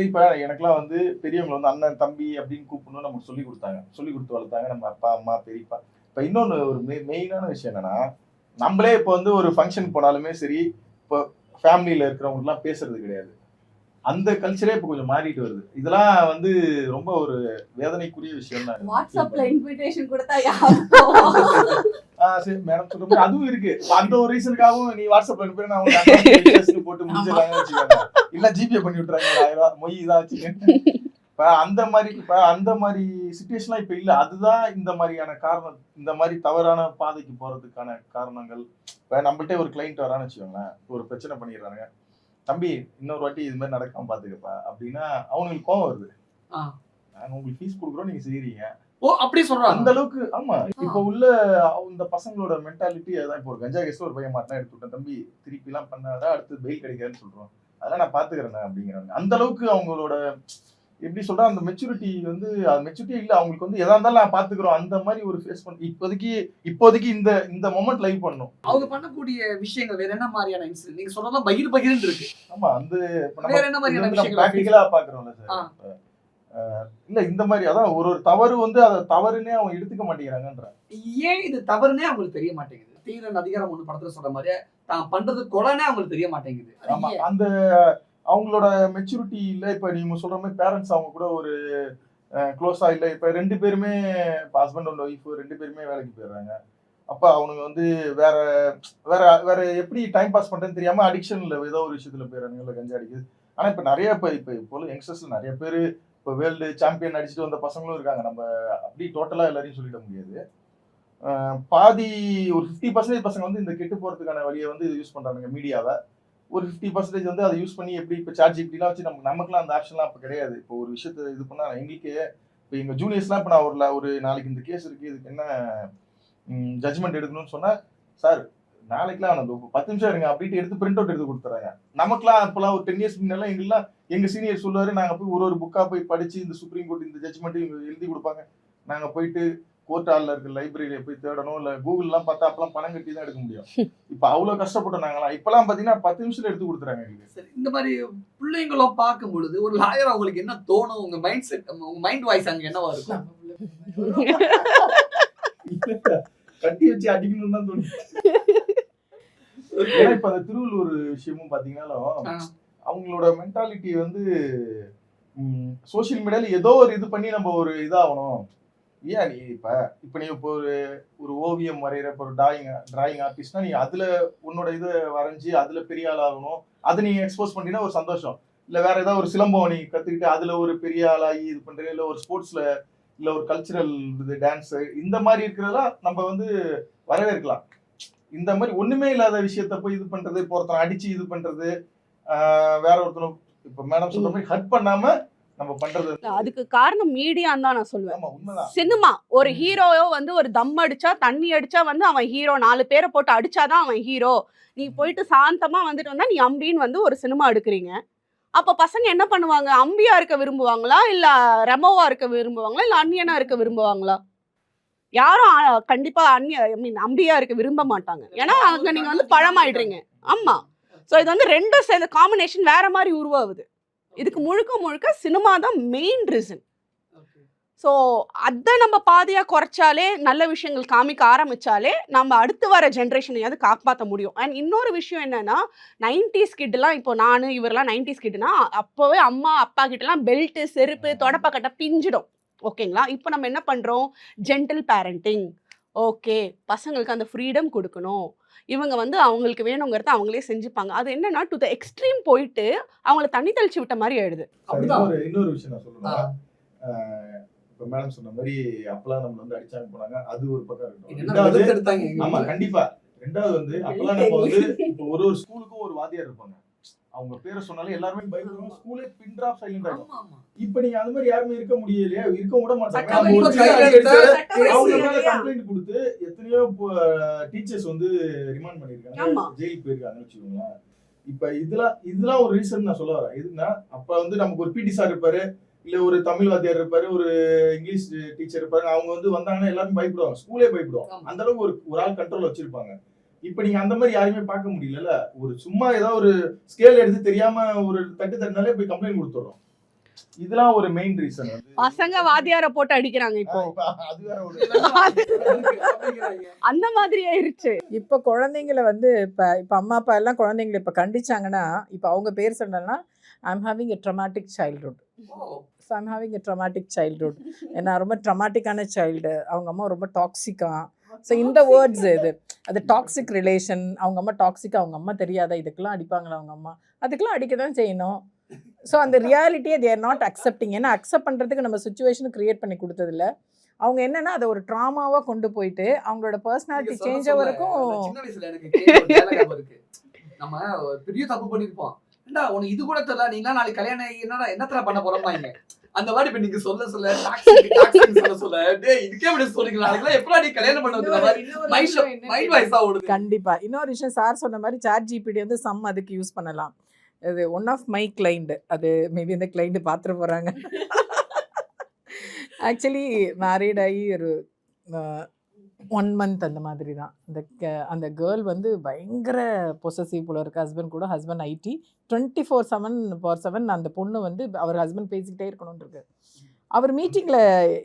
இப்ப எனக்கெல்லாம் வந்து பெரியவங்களை வந்து அண்ணன் தம்பி அப்படின்னு கூப்பிடணும் நமக்கு சொல்லி கொடுத்தாங்க, சொல்லி கொடுத்து வளர்த்தாங்க நம்ம அப்பா அம்மா பெரியப்பா. இப்ப இன்னொன்னு ஒரு மெயினான விஷயம் என்னன்னா, நம்மளே இப்போ வந்து ஒரு ஃபங்க்ஷன் போனாலுமே சரி, இப்போ ஃபேமிலியில இருக்கிறவங்க எல்லாம் பேசுறது கிடையாது. அந்த கல்ச்சரே இப்ப கொஞ்சம் மாறிட்டு வருது. இதெல்லாம் வந்து ரொம்ப ஒரு வேதனைக்குரிய விஷயம் தான். வாட்ஸ்அப்ல இன்விடேஷன் கொடுத்தா சரி மேடம் சொல்ற மாதிரி அதுவும் இருக்கு. அந்த ஒரு ரீசனுக்காகவும் நீ வாட்ஸ்அப்ல அனுப்பி நான் அவங்க போட்டு முடிச்சிடலாம்னு வச்சுக்கோங்க. இல்ல ஜிபே பண்ணி விட்டுறாங்க 1000 ரூபாய் மொய் இதான் வச்சுக்கோங்க. அந்த மாதிரி சிச்சுவேஷன்லாம் இப்ப இல்ல. அதுதான் இந்த மாதிரியான காரணம், இந்த மாதிரி தவறான பாதைக்கு போறதுக்கான காரணங்கள். இப்ப நம்மள்ட்ட ஒரு கிளைண்ட் வரான்னு வச்சுக்கோங்களேன், ஒரு பிரச்சனை பண்ணிடுறாங்க. தம்பி இன்னொரு வாட்டி இது மாதிரி நடக்காம பாத்துக்கப்பா அப்படின்னா அவங்களுக்கு கோவம் வருது. நாங்க உங்களுக்கு ஃபீஸ் கொடுக்குறோம், நீங்க செய்யறீங்க. ஓ அப்படி சொல்றாங்க. அந்த அளவுக்கு. ஆமா, இப்ப உள்ள இந்த பசங்களோட மென்டாலிட்டி அதான். இப்போ ஒரு கஞ்சா கேஸ்ல ஒரு பையன் மாட்டினா எடுத்து விட்டேன், தம்பி திருப்பி எல்லாம் பண்ணாதான் அடுத்து பெயில் கிடைக்காதுன்னு சொல்றோம். அதெல்லாம் நான் பாத்துக்கிறேன் அப்படிங்கிறாங்க. அந்த அளவுக்கு அவங்களோட எப்படி சொல்றா அந்த மெச்சூரிட்டி வந்து மெச்சூரிட்டி இல்ல. அவங்களுக்கு வந்து எதா இருந்தாலும் நான் பாத்துக்கிறோம் அந்த மாதிரி ஒரு ஃபேஸ் பண்ணி இப்போதைக்கு இந்த மொமெண்ட் லைவ் பண்ணும். அவங்க பண்ணக்கூடிய விஷயங்கள் வேற என்ன மாதிரியான இன்சிடென்ட்? நீங்க சொல்றதா பகிர்ந்து இருக்கு. ஆமா, அந்த வேற என்ன மாதிரியான விஷயங்கள் பிராக்டிகலா பாக்குறோம்ல சார். இல்ல இந்த மாதிரி அதான் ஒரு தவறு வந்து அதை தவறுனே அவங்க எடுத்துக்க மாட்டேங்கிறாங்கன்ற. ஏன் இது தவறுனே அவங்களுக்கு தெரிய மாட்டேங்குது? தீரன் அதிகாரம் ஒண்ணு படத்துல சொல்ற மாதிரி தான் பண்றது கொலைனே அவங்களுக்கு தெரிய மாட்டேங்குது. ஆமா, அந்த அவங்களோட மெச்சூரிட்டி இல்ல. இப்ப நீங்க சொல்ற மாதிரி பேரண்ட்ஸ் அவங்க கூட ஒரு க்ளோஸா இல்ல. இப்ப 2 பேருமே ஹஸ்பண்ட் அண்ட் ஒய்ஃப் 2 பேருமே வேலைக்கு போயிடுறாங்க. அப்ப அவனுங்க வந்து வேற வேற வேற எப்படி டைம் பாஸ் பண்றேன்னு தெரியாம அடிக்ஷன்ல ஏதோ ஒரு விஷயத்துல போயிடுறாங்க, இல்ல கஞ்சா அடிக்குது. ஆனா இப்ப நிறைய இப்போ யங்ஸ்டர்ஸ்ல நிறைய பேரு இப்போ வேர்ல்டு சாம்பியன் அடிச்சுட்டு வந்த பசங்களும் இருக்காங்க. நம்ம அப்படி டோட்டலா எல்லாரையும் சொல்லிட முடியாது. பாதி ஒரு 50% பசங்க வந்து இந்த கெட்டு போறதுக்கான வழியை வந்து யூஸ் பண்றாங்க மீடியாவை. ஒரு 50% வந்து அதை யூஸ் பண்ணி எப்படி இப்போ சார்ஜ் இப்படிலாம் வச்சு நமக்குலாம் அந்த ஆப்ஷன்லாம் இப்போ கிடையாது. இப்போ ஒரு விஷயத்த இது பண்ணா எங்களுக்கே இப்போ எங்க ஜூனியர்ஸ்லாம் இப்போ நான் ஒரு நாளைக்கு இந்த கேஸ் இருக்கு, இதுக்கு என்ன ஜட்ஜ்மெண்ட் எடுக்கணும்னு சொன்னா, சார் நாளைக்குலாம் அந்த 10 நிமிஷம் இருங்க அப்படின்ட்டு எடுத்து பிரிண்ட் அவுட் எடுத்து கொடுத்துறாங்க. நமக்குலாம் அப்பெல்லாம் ஒரு 10 இயர்ஸ் முன்னெல்லாம் எங்க சீனியர் சொல்லுவாரு, நாங்க போய் ஒரு புக்கா போய் படிச்சு இந்த சுப்ரீம் கோர்ட் இந்த ஜட்ஜ்மெண்ட் இவங்க எழுதி கொடுப்பாங்க. நாங்க போயிட்டு கோர்ட் ஹாலில் இருக்க லைப்ரரியில போய் தேடணும், இல்ல கூகுள்லாம் பார்த்தா அப்பெல்லாம் பணம் கட்டி தான் எடுக்க முடியும். இப்ப அவ்வளவு கஷ்டப்பட்டோம் நாங்களாம். இப்பெல்லாம் பாத்தீங்கன்னா 10 நிமிஷத்துல எடுத்து கொடுத்துறாங்க எங்களுக்கு. சரி, இந்த மாதிரி பிள்ளைங்களும் பார்க்கும் பொழுது ஒரு லாயர் அவங்களுக்கு என்ன தோணும்? உங்க மைண்ட் செட், உங்க மைண்ட் வாய்ஸ் அங்க என்னவா இருக்கும்? கட்டி வச்சு அடிக்கணும்னு தான் தோணும். ஏன்னா இப்ப அந்த திருவள்ளூர் விஷயமும் பாத்தீங்கன்னாலும் அவங்களோட மென்டாலிட்டி வந்து சோசியல் மீடியால ஏதோ ஒரு இது பண்ணி நம்ம ஒரு இதாகணும். ஏன் நீ இப்ப நீ இப்போ ஒரு ஓவியம் வரைகிற, இப்போ ஒரு டிராயிங் ஆர்டிஸ்ட்னா நீ அதுல உன்னோட இதை வரைஞ்சி அதுல பெரிய ஆள் ஆகணும். அதை நீ எக்ஸ்போஸ் பண்ணினா ஒரு சந்தோஷம். இல்ல வேற ஏதாவது ஒரு சிலம்பம் நீ கத்துக்கிட்டு அதுல ஒரு பெரிய ஆளாகி இது பண்ற, இல்ல ஒரு ஸ்போர்ட்ஸ்ல இல்ல ஒரு கல்ச்சுரல் இது டான்ஸ் இந்த மாதிரி இருக்கிறதெல்லாம் நம்ம வந்து வரவேற்கலாம். இந்த மாதிரி ஒண்ணுமே இல்லாத விஷயத்த போய் இது பண்றது, இப்போ ஒருத்தனை அடிச்சு இது பண்றது, வேற ஒருத்தனை இப்ப மேடம் சொல்ற மாதிரி ஹர்ட் பண்ணாம நம்ம பண்றது, அதுக்கு காரணம் மீடியான்னு தான் நான் சொல்லுவேன். ஆமா உண்மைதான். சினிமா ஒரு ஹீரோயோ வந்து ஒரு தம் அடிச்சா தண்ணி அடிச்சா வந்து அவன் ஹீரோ, 4 பேரை போட்டு அடிச்சாதான் அவன் ஹீரோ. நீ போயிட்டு சாந்தமா வந்துட்டு வந்தா நீ அம்பின்னு வந்து ஒரு சினிமா எடுக்கிறீங்க. அப்ப பசங்க என்ன பண்ணுவாங்க? அம்பியா இருக்க விரும்புவாங்களா, இல்ல ரெமோவா இருக்க விரும்புவாங்களா, இல்ல அந்நியனா இருக்க விரும்புவாங்களா? யாரும் கண்டிப்பா அம்பியா இருக்க விரும்ப மாட்டாங்க. ஏன்னா அங்க நீங்க வந்து பழமாயிடுறீங்க. ஆமா. சோ இது வந்து ரெண்டும் சேர்ந்த காம்பினேஷன் வேற மாதிரி உருவாகுது. இதுக்கு முழுக்க சினிமா தான் மெயின் ரீசன். ஸோ அதை நம்ம பாதியா குறைச்சாலே, நல்ல விஷயங்கள் காமிக்க ஆரம்பிச்சாலே நம்ம அடுத்து வர ஜென்ரேஷனையாவது காப்பாற்ற முடியும். அண்ட் இன்னொரு விஷயம் என்னன்னா, 90s கிட்டலாம், இப்போ நானு இவரெல்லாம் 90s கிட்டனா அப்போவே அம்மா அப்பா கிட்டலாம் பெல்ட்டு செருப்பு தொடப்பக்கட்டை பிஞ்சிடும். ஓகேங்களா? இப்போ நம்ம என்ன பண்றோம்? Gentle parenting. ஓகே, பசங்களுக்கு அந்த ஃப்ரீடம் கொடுக்கணும், இவங்க வந்து அவங்களுக்கு வேணுங்கிறத அவங்களே செஞ்சுப்பாங்க. அது என்னன்னா டு த எக்ஸ்ட்ரீம் போயிட்டு அவங்கள தண்ணி தெளிச்சு விட்ட மாதிரி ஆயிடுது. இன்னொரு விஷயம் நான் சொல்லணும். இப்ப மேடம் சொன்ன மாதிரி அப்பெல்லாம் நம்ம வந்து அடிச்சாங்க போனாங்க, அது ஒரு பக்கம் இருக்கட்டும். ஆமா கண்டிப்பா. ரெண்டாவது வந்து அப்பெல்லாம் நம்ம வந்து இப்போ ஒரு ஸ்கூலுக்கும் ஒரு வாத்தியார் இருப்பாங்க. அவங்க பேரை சொன்னாலே எல்லாருமே பயப்படுவாங்க, ஸ்கூலே பின் டிராப் சைலண்ட் ஆகும். ஆமா ஆமா இப்ப நீங்க அந்த மாதிரி யாருமே இருக்க முடியலையா, இருக்க விட மாட்டாங்க. சட்டம் நம்ம ஒரு இப்ப சின்ன கையில அடி அடிச்சாலே சட்டம் அவங்க இருக்கு மேல இல்லையா? கம்ப்ளைண்ட் கொடுத்து எத்தனையோ டீச்சர்ஸ் வந்து ரிமாண்ட் பண்ணிருக்காங்க, ஆமா. ஜெயிலுக்கு போயிருக்காங்கன்னு வச்சுக்கோங்களேன். இப்ப இதெல்லாம் ஒரு ரீசன் நான் சொல்ல வரேன். எதுக்குன்னா அப்ப வந்து நமக்கு ஒரு பிடி சார் இருப்பாரு, இல்ல ஒரு தமிழ் வாத்தியார் இருப்பாரு, ஒரு இங்கிலீஷ் டீச்சர் இருப்பாரு. அவங்க வந்து வந்தாங்கன்னா எல்லாரும் பயப்படுவாங்க, ஸ்கூலே பயப்படுவாங்க. ஆமா. அந்த அளவுக்கு ஒரு ஆள் கண்ட்ரோல் வச்சிருப்பாங்க. இப்ப நீங்க அந்த மாதிரி யாரையுமே பார்க்க முடியல. ஒரு சும்மா ஏதாவது ஒரு ஸ்கேல் எடுத்து தெரியாம ஒரு தட்டு தட்டினாலே போய் கம்ப்ளைண்ட் கொடுத்துறோம். இதெல்லாம் ஒரு மெயின் ரீசன். பசங்க வாத்தியாரை போட்டு அடிக்கிறாங்க இப்போ. அது வேற ஒரு அப்படிங்கிறாங்க. அந்த மாதிரி ஆயிருச்சு. இப்போ குழந்தைங்கள வந்து இப்போ அம்மா அப்பா எல்லாம் குழந்தைங்களை இப்போ கண்டிச்சாங்கன்னா இப்போ அவங்க பேர் சொன்னா I'm having a traumatic childhood. Oh so I'm having a traumatic childhood. ஏன்னா ரொம்ப ட்ரமாட்டிக்கான சைல்டு, அவங்க அம்மா ரொம்ப டாக்ஸிக்கா. ஸோ இந்த வேர்ட்ஸ் இது அது டாக்ஸிக் ரிலேஷன். அவங்க அம்மா டாக்ஸிக்காக, அவங்க அம்மா தெரியாதா இதுக்கெல்லாம் அடிப்பாங்களா அவங்க அம்மா, அதுக்கெல்லாம் அடிக்க தான் செய்யணும். ஸோ அந்த ரியாலிட்டியை தே ஆர் நாட் அக்செப்டிங். ஏன்னா அக்செப்ட் பண்ணுறதுக்கு நம்ம சுச்சுவேஷன் க்ரியேட் பண்ணி கொடுத்ததில்ல. அவங்க என்னன்னா அதை ஒரு ட்ராமாவாக கொண்டு போயிட்டு அவங்களோட பர்சனாலிட்டி நீங்க சொல்ல சேஞ்ச் சொல்ல, வரைக்கும் அந்த சின்ன வயசுல எனக்கு கேட்ட ஒரு dialogue இருக்கு. நம்ம ஒரு பெரிய தப்பு பண்ணிருப்போம். ஏண்டா உனக்கு இது கூட தெரியல, நீங்க நாளைக்கு கல்யாணம் ஆகி என்னத்தர பண்ண போறோம்பாங்க. அந்த மாதிரி இப்ப நீங்க சொல்ல டாக்ஸிக் சொல்ல டேய் இதுக்கே இப்படி சொல்றீங்க, நாளைக்கு எப்படா நீ கல்யாணம் பண்ண வைக்கிற மாதிரி மைண்ட் வாய்ஸா ஓடுது. கண்டிப்பா இன்னொரு விஷயம் சார் சொன்ன மாதிரி சாட் ஜிபிடி வந்து சம் அதுக்கு யூஸ் பண்ணலாம். அது ஒன் ஆஃப் மை கிளைண்ட், அது மேபி இந்த கிளைண்ட் பார்த்துட்டு போறாங்க. ஆக்சுவலி மேரீட் ஆகி ஒரு 1 month அந்த மாதிரி தான். அந்த கேர்ள் வந்து பயங்கர பொசசிவ் போல இருக்கு ஹஸ்பண்ட் கூட. ஹஸ்பண்ட் ஐடி 24/7 அந்த பொண்ணு வந்து அவர் ஹஸ்பண்ட் பேசிக்கிட்டே இருக்கணும்னு இருக்கு. அவர் மீட்டிங்கில்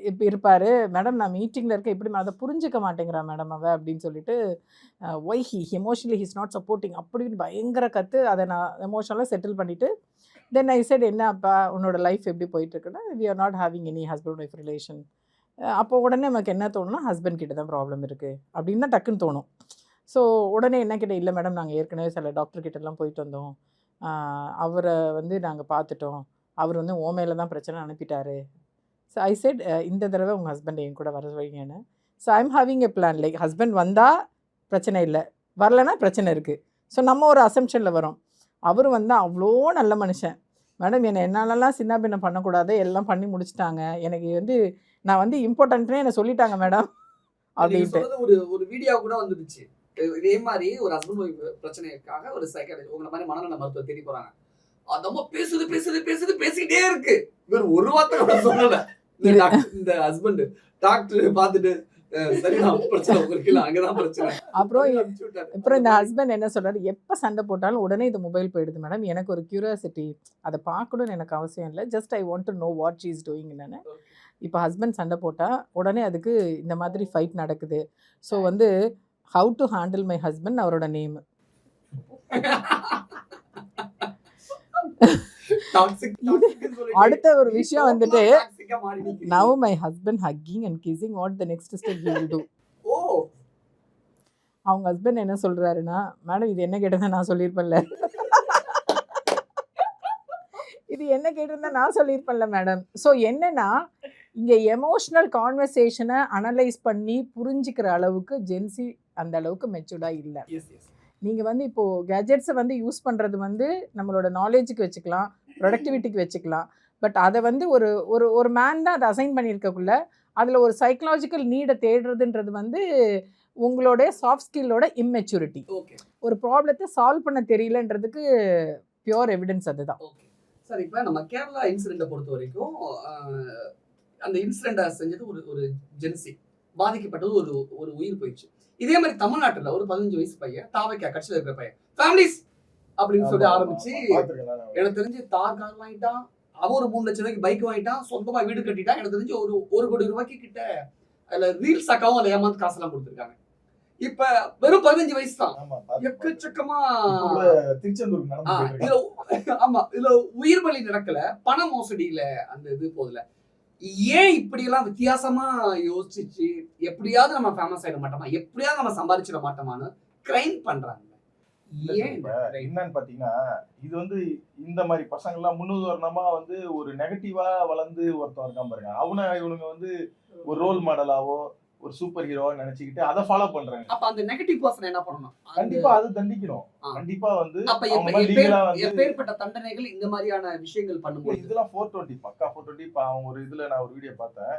இப்போ இருப்பார், மேடம் நான் மீட்டிங்கில் இருக்கேன், எப்படி அதை புரிஞ்சிக்க மாட்டேங்கிறா மேடம் அவ அப்படின்னு சொல்லிட்டு why emotionally he's not supporting அப்படின்னு பயங்கர கற்று அதை நான் எமோஷனலாக செட்டில் பண்ணிவிட்டு தென் ஐ செட் என்ன அப்பா உன்னோட லைஃப் எப்படி போயிட்டுருக்குன்னா we are not having any husband wife relation. அப்போ உடனே நமக்கு என்ன தோணுன்னா ஹஸ்பண்ட் கிட்ட தான் ப்ராப்ளம் இருக்குது அப்படின்னு தான் டக்குன்னு தோணும். ஸோ உடனே என்ன கிட்ட இல்லை மேடம் நாங்கள் ஏற்கனவே சில டாக்டர் கிட்டலாம் போயிட்டு வந்தோம், அவரை வந்து நாங்கள் பார்த்துட்டோம், அவர் வந்து ஓ மேலே தான் பிரச்சனை அனுப்பிட்டாரு. ஸோ ஐ செட் இந்த தடவை உங்கள் ஹஸ்பண்ட் என் கூட வர வைங்கன்னு. So I'm having a plan, like husband வந்தால் பிரச்சனை இல்லை, வரலைன்னா பிரச்சனை இருக்குது. ஸோ நம்ம ஒரு அசம்ஷனில் வரோம். அவர் வந்தால் அவ்வளோ நல்ல மனுஷன், மேடம் என்னை என்னாலலாம் சின்ன பின்ன பண்ணக்கூடாது, எல்லாம் பண்ணி முடிச்சிட்டாங்க, எனக்கு வந்து நான் வந்து இம்பார்ட்டன்ட்னே என்ன சொல்லிட்டாங்க மேடம் அப்படின்ட்டு. ஒரு வீடியோ கூட வந்துருச்சு. இதே மாதிரி ஒரு ஹஸ்பண்ட் ஒய்ஃப் பிரச்சனைக்காக ஒரு சைக்காலஜி உங்களை மாதிரி மனநல மருத்துவர் தேடி போறாங்க. அதம்மா பேசிக்கிட்டே இருக்கு, வேற ஒரு வார்த்தை கூட சொல்லல. இந்த ஹஸ்பண்ட் டாக்டர் பார்த்துட்டு சரிதான் பிரச்சனை உங்களுக்கு இல்லை, அங்கதான் பிரச்சனை. அப்புறம் இந்த ஹஸ்பண்ட் என்ன சொல்றாரு, எப்போ சண்டை போட்டாலும் உடனே இது மொபைல் போயிடுது மேடம், எனக்கு ஒரு கியூரியாசிட்டி, அதை பார்க்கணும்னு எனக்கு அவசியம் இல்லை, just I want to know what she is doing. என்னன்னு இப்போ ஹஸ்பண்ட் சண்டை போட்டால் உடனே அதுக்கு இந்த மாதிரி ஃபைட் நடக்குது. ஸோ வந்து how to handle my husband அவரோட நேம். அடுத்த ஒரு விஷயம் வந்துட்டு now my husband hugging and kissing, what the next step he will do. அவங்க ஹஸ்பண்ட் என்ன சொல்றாருன்னா மேடம் இது என்ன கேட்டதா நான் சொல்லியிருப்பேன்ல, இது என்ன கேட்டிருந்தா நான் சொல்லியிருப்பேன்ல மேடம். ஸோ என்னன்னா இங்கே எமோஷ்னல் கான்வர்சேஷனை அனலைஸ் பண்ணி புரிஞ்சுக்கிற அளவுக்கு ஜென்சி அந்த அளவுக்கு மெச்சூர்டாக இல்லை. நீங்கள் வந்து இப்போது கேஜெட்ஸை வந்து யூஸ் பண்ணுறது வந்து நம்மளோட நாலேஜுக்கு வச்சுக்கலாம், ப்ரொடக்டிவிட்டிக்கு வச்சுக்கலாம். பட் அதை வந்து ஒரு ஒரு ஒரு மேன் தான் அதை அசைன் பண்ணியிருக்கக்குள்ள அதில் ஒரு சைக்கலாஜிக்கல் நீடை தேடுறதுன்றது வந்து உங்களோட சாஃப்ட் ஸ்கில்லோட இம்மெச்சூரிட்டி. ஒரு ப்ராப்ளத்தை சால்வ் பண்ண தெரியலன்றதுக்கு பியோர் எவிடன்ஸ் அதுதான். சார் இப்போ நம்ம கேரளா இன்சிடென்ட்டை பொறுத்த வரைக்கும் அந்த இன்சிடென்ட்டை செஞ்சது ஒரு ஜென்சி, பாதிக்கப்பட்டது ஒரு உயிர் போயிடுச்சு. இதே மாதிரி தமிழ்நாட்டில் ஒரு 15 வயசு பையன் தாவைக்கா கட்சியில் இருக்கிற பையன் ஃபேமிலிஸ் அப்படின்னு சொல்லி ஆரம்பிச்சு எனக்கு தெரிஞ்சு தார் கார் வாங்கிட்டான், அவன் ஒரு 3 லட்சம் ரூபாய்க்கு பைக் வாங்கிட்டான், சொந்தமா வீடு கட்டிட்டான். எனக்கு தெரிஞ்சு ஒரு 1 கோடி ரூபாய்க்கு கிட்ட அதுல ரீல்ஸ் அக்காவும் அதில் ஏமாந்து காசெல்லாம் கொடுத்துருக்காங்க. இப்ப வெறும் 15 வயசு தான். எக்கச்சக்கமா ஆமா இதுல உயிர் பலி நடக்கல, பண மோசடியில அந்த இது போதுல. ஏன் இப்படி எல்லாம் வித்தியாசமா யோசிச்சு எப்படியாவது நம்ம ஃபேமஸ் ஆயிட மாட்டோமா, எப்படியாவது நம்ம சம்பாதிச்சிட மாட்டோமான்னு கிரைம் பண்றாங்க. என்னன்னு பாத்தீங்கன்னா இது வந்து இந்த மாதிரி பசங்க எல்லாம் முன்னுதாரணமா வந்து ஒரு நெகட்டிவா வளர்ந்து ஒருத்தன் இருக்கான் பாருங்க, இவனுங்க வந்து ஒரு ரோல் மாடலாவோ ஒரு சூப்பர் ஹீரோவா நினைச்சுக்கிட்டு அதை ஃபாலோ பண்றாங்க. அப்ப அந்த நெகட்டிவ் பர்சன் என்ன பண்ணணும்? கண்டிப்பா அது தண்டிக்கணும். ஆ. கண்டிப்பா வந்து அப்ப அவங்க லீகலா வந்து எப்பேற்பட்ட தண்டனைகள் இந்த மாதிரியான விஷயங்கள் பண்ணும்போது இதெல்லாம் 420 பக்கா 420. இப்ப அவங்க ஒரு இதுல நான் ஒரு வீடியோ பார்த்தேன்.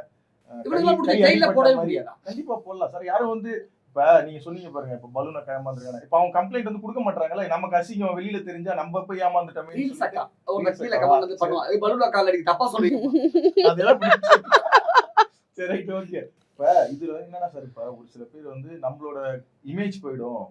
இவனுங்க கை ஜெயில அடிபட்ட போடவே மாதிரி. முடியாதா? கண்டிப்பா போடலாம் சார். யாரும் வந்து இப்ப நீங்க சொன்னீங்க பாருங்க, இப்ப பலூனை ஏமாந்துருக்காங்க. இப்ப அவங்க கம்ப்ளைண்ட் வந்து கொடுக்க மாட்டாங்கல்ல. நமக்கு அசிங்கம் வெளியில தெரிஞ்சா நம்ம போய் ஏமாந்துட்டோமே ரீல்ஸ் அக்கா ஒரு Reels கீழே அக்கா. கமெண்ட் வந்து பண்ணுவான். ஏய் பலூனா கால் அடிக்கு தப்பா சொல்றீங்க. அதெல்லாம் சரி ரைட் ஓகே. இப்ப இதுல வந்து என்னன்னா சார், இப்ப ஒரு சில பேர் வந்து நம்மளோட இமேஜ் போயிடும்,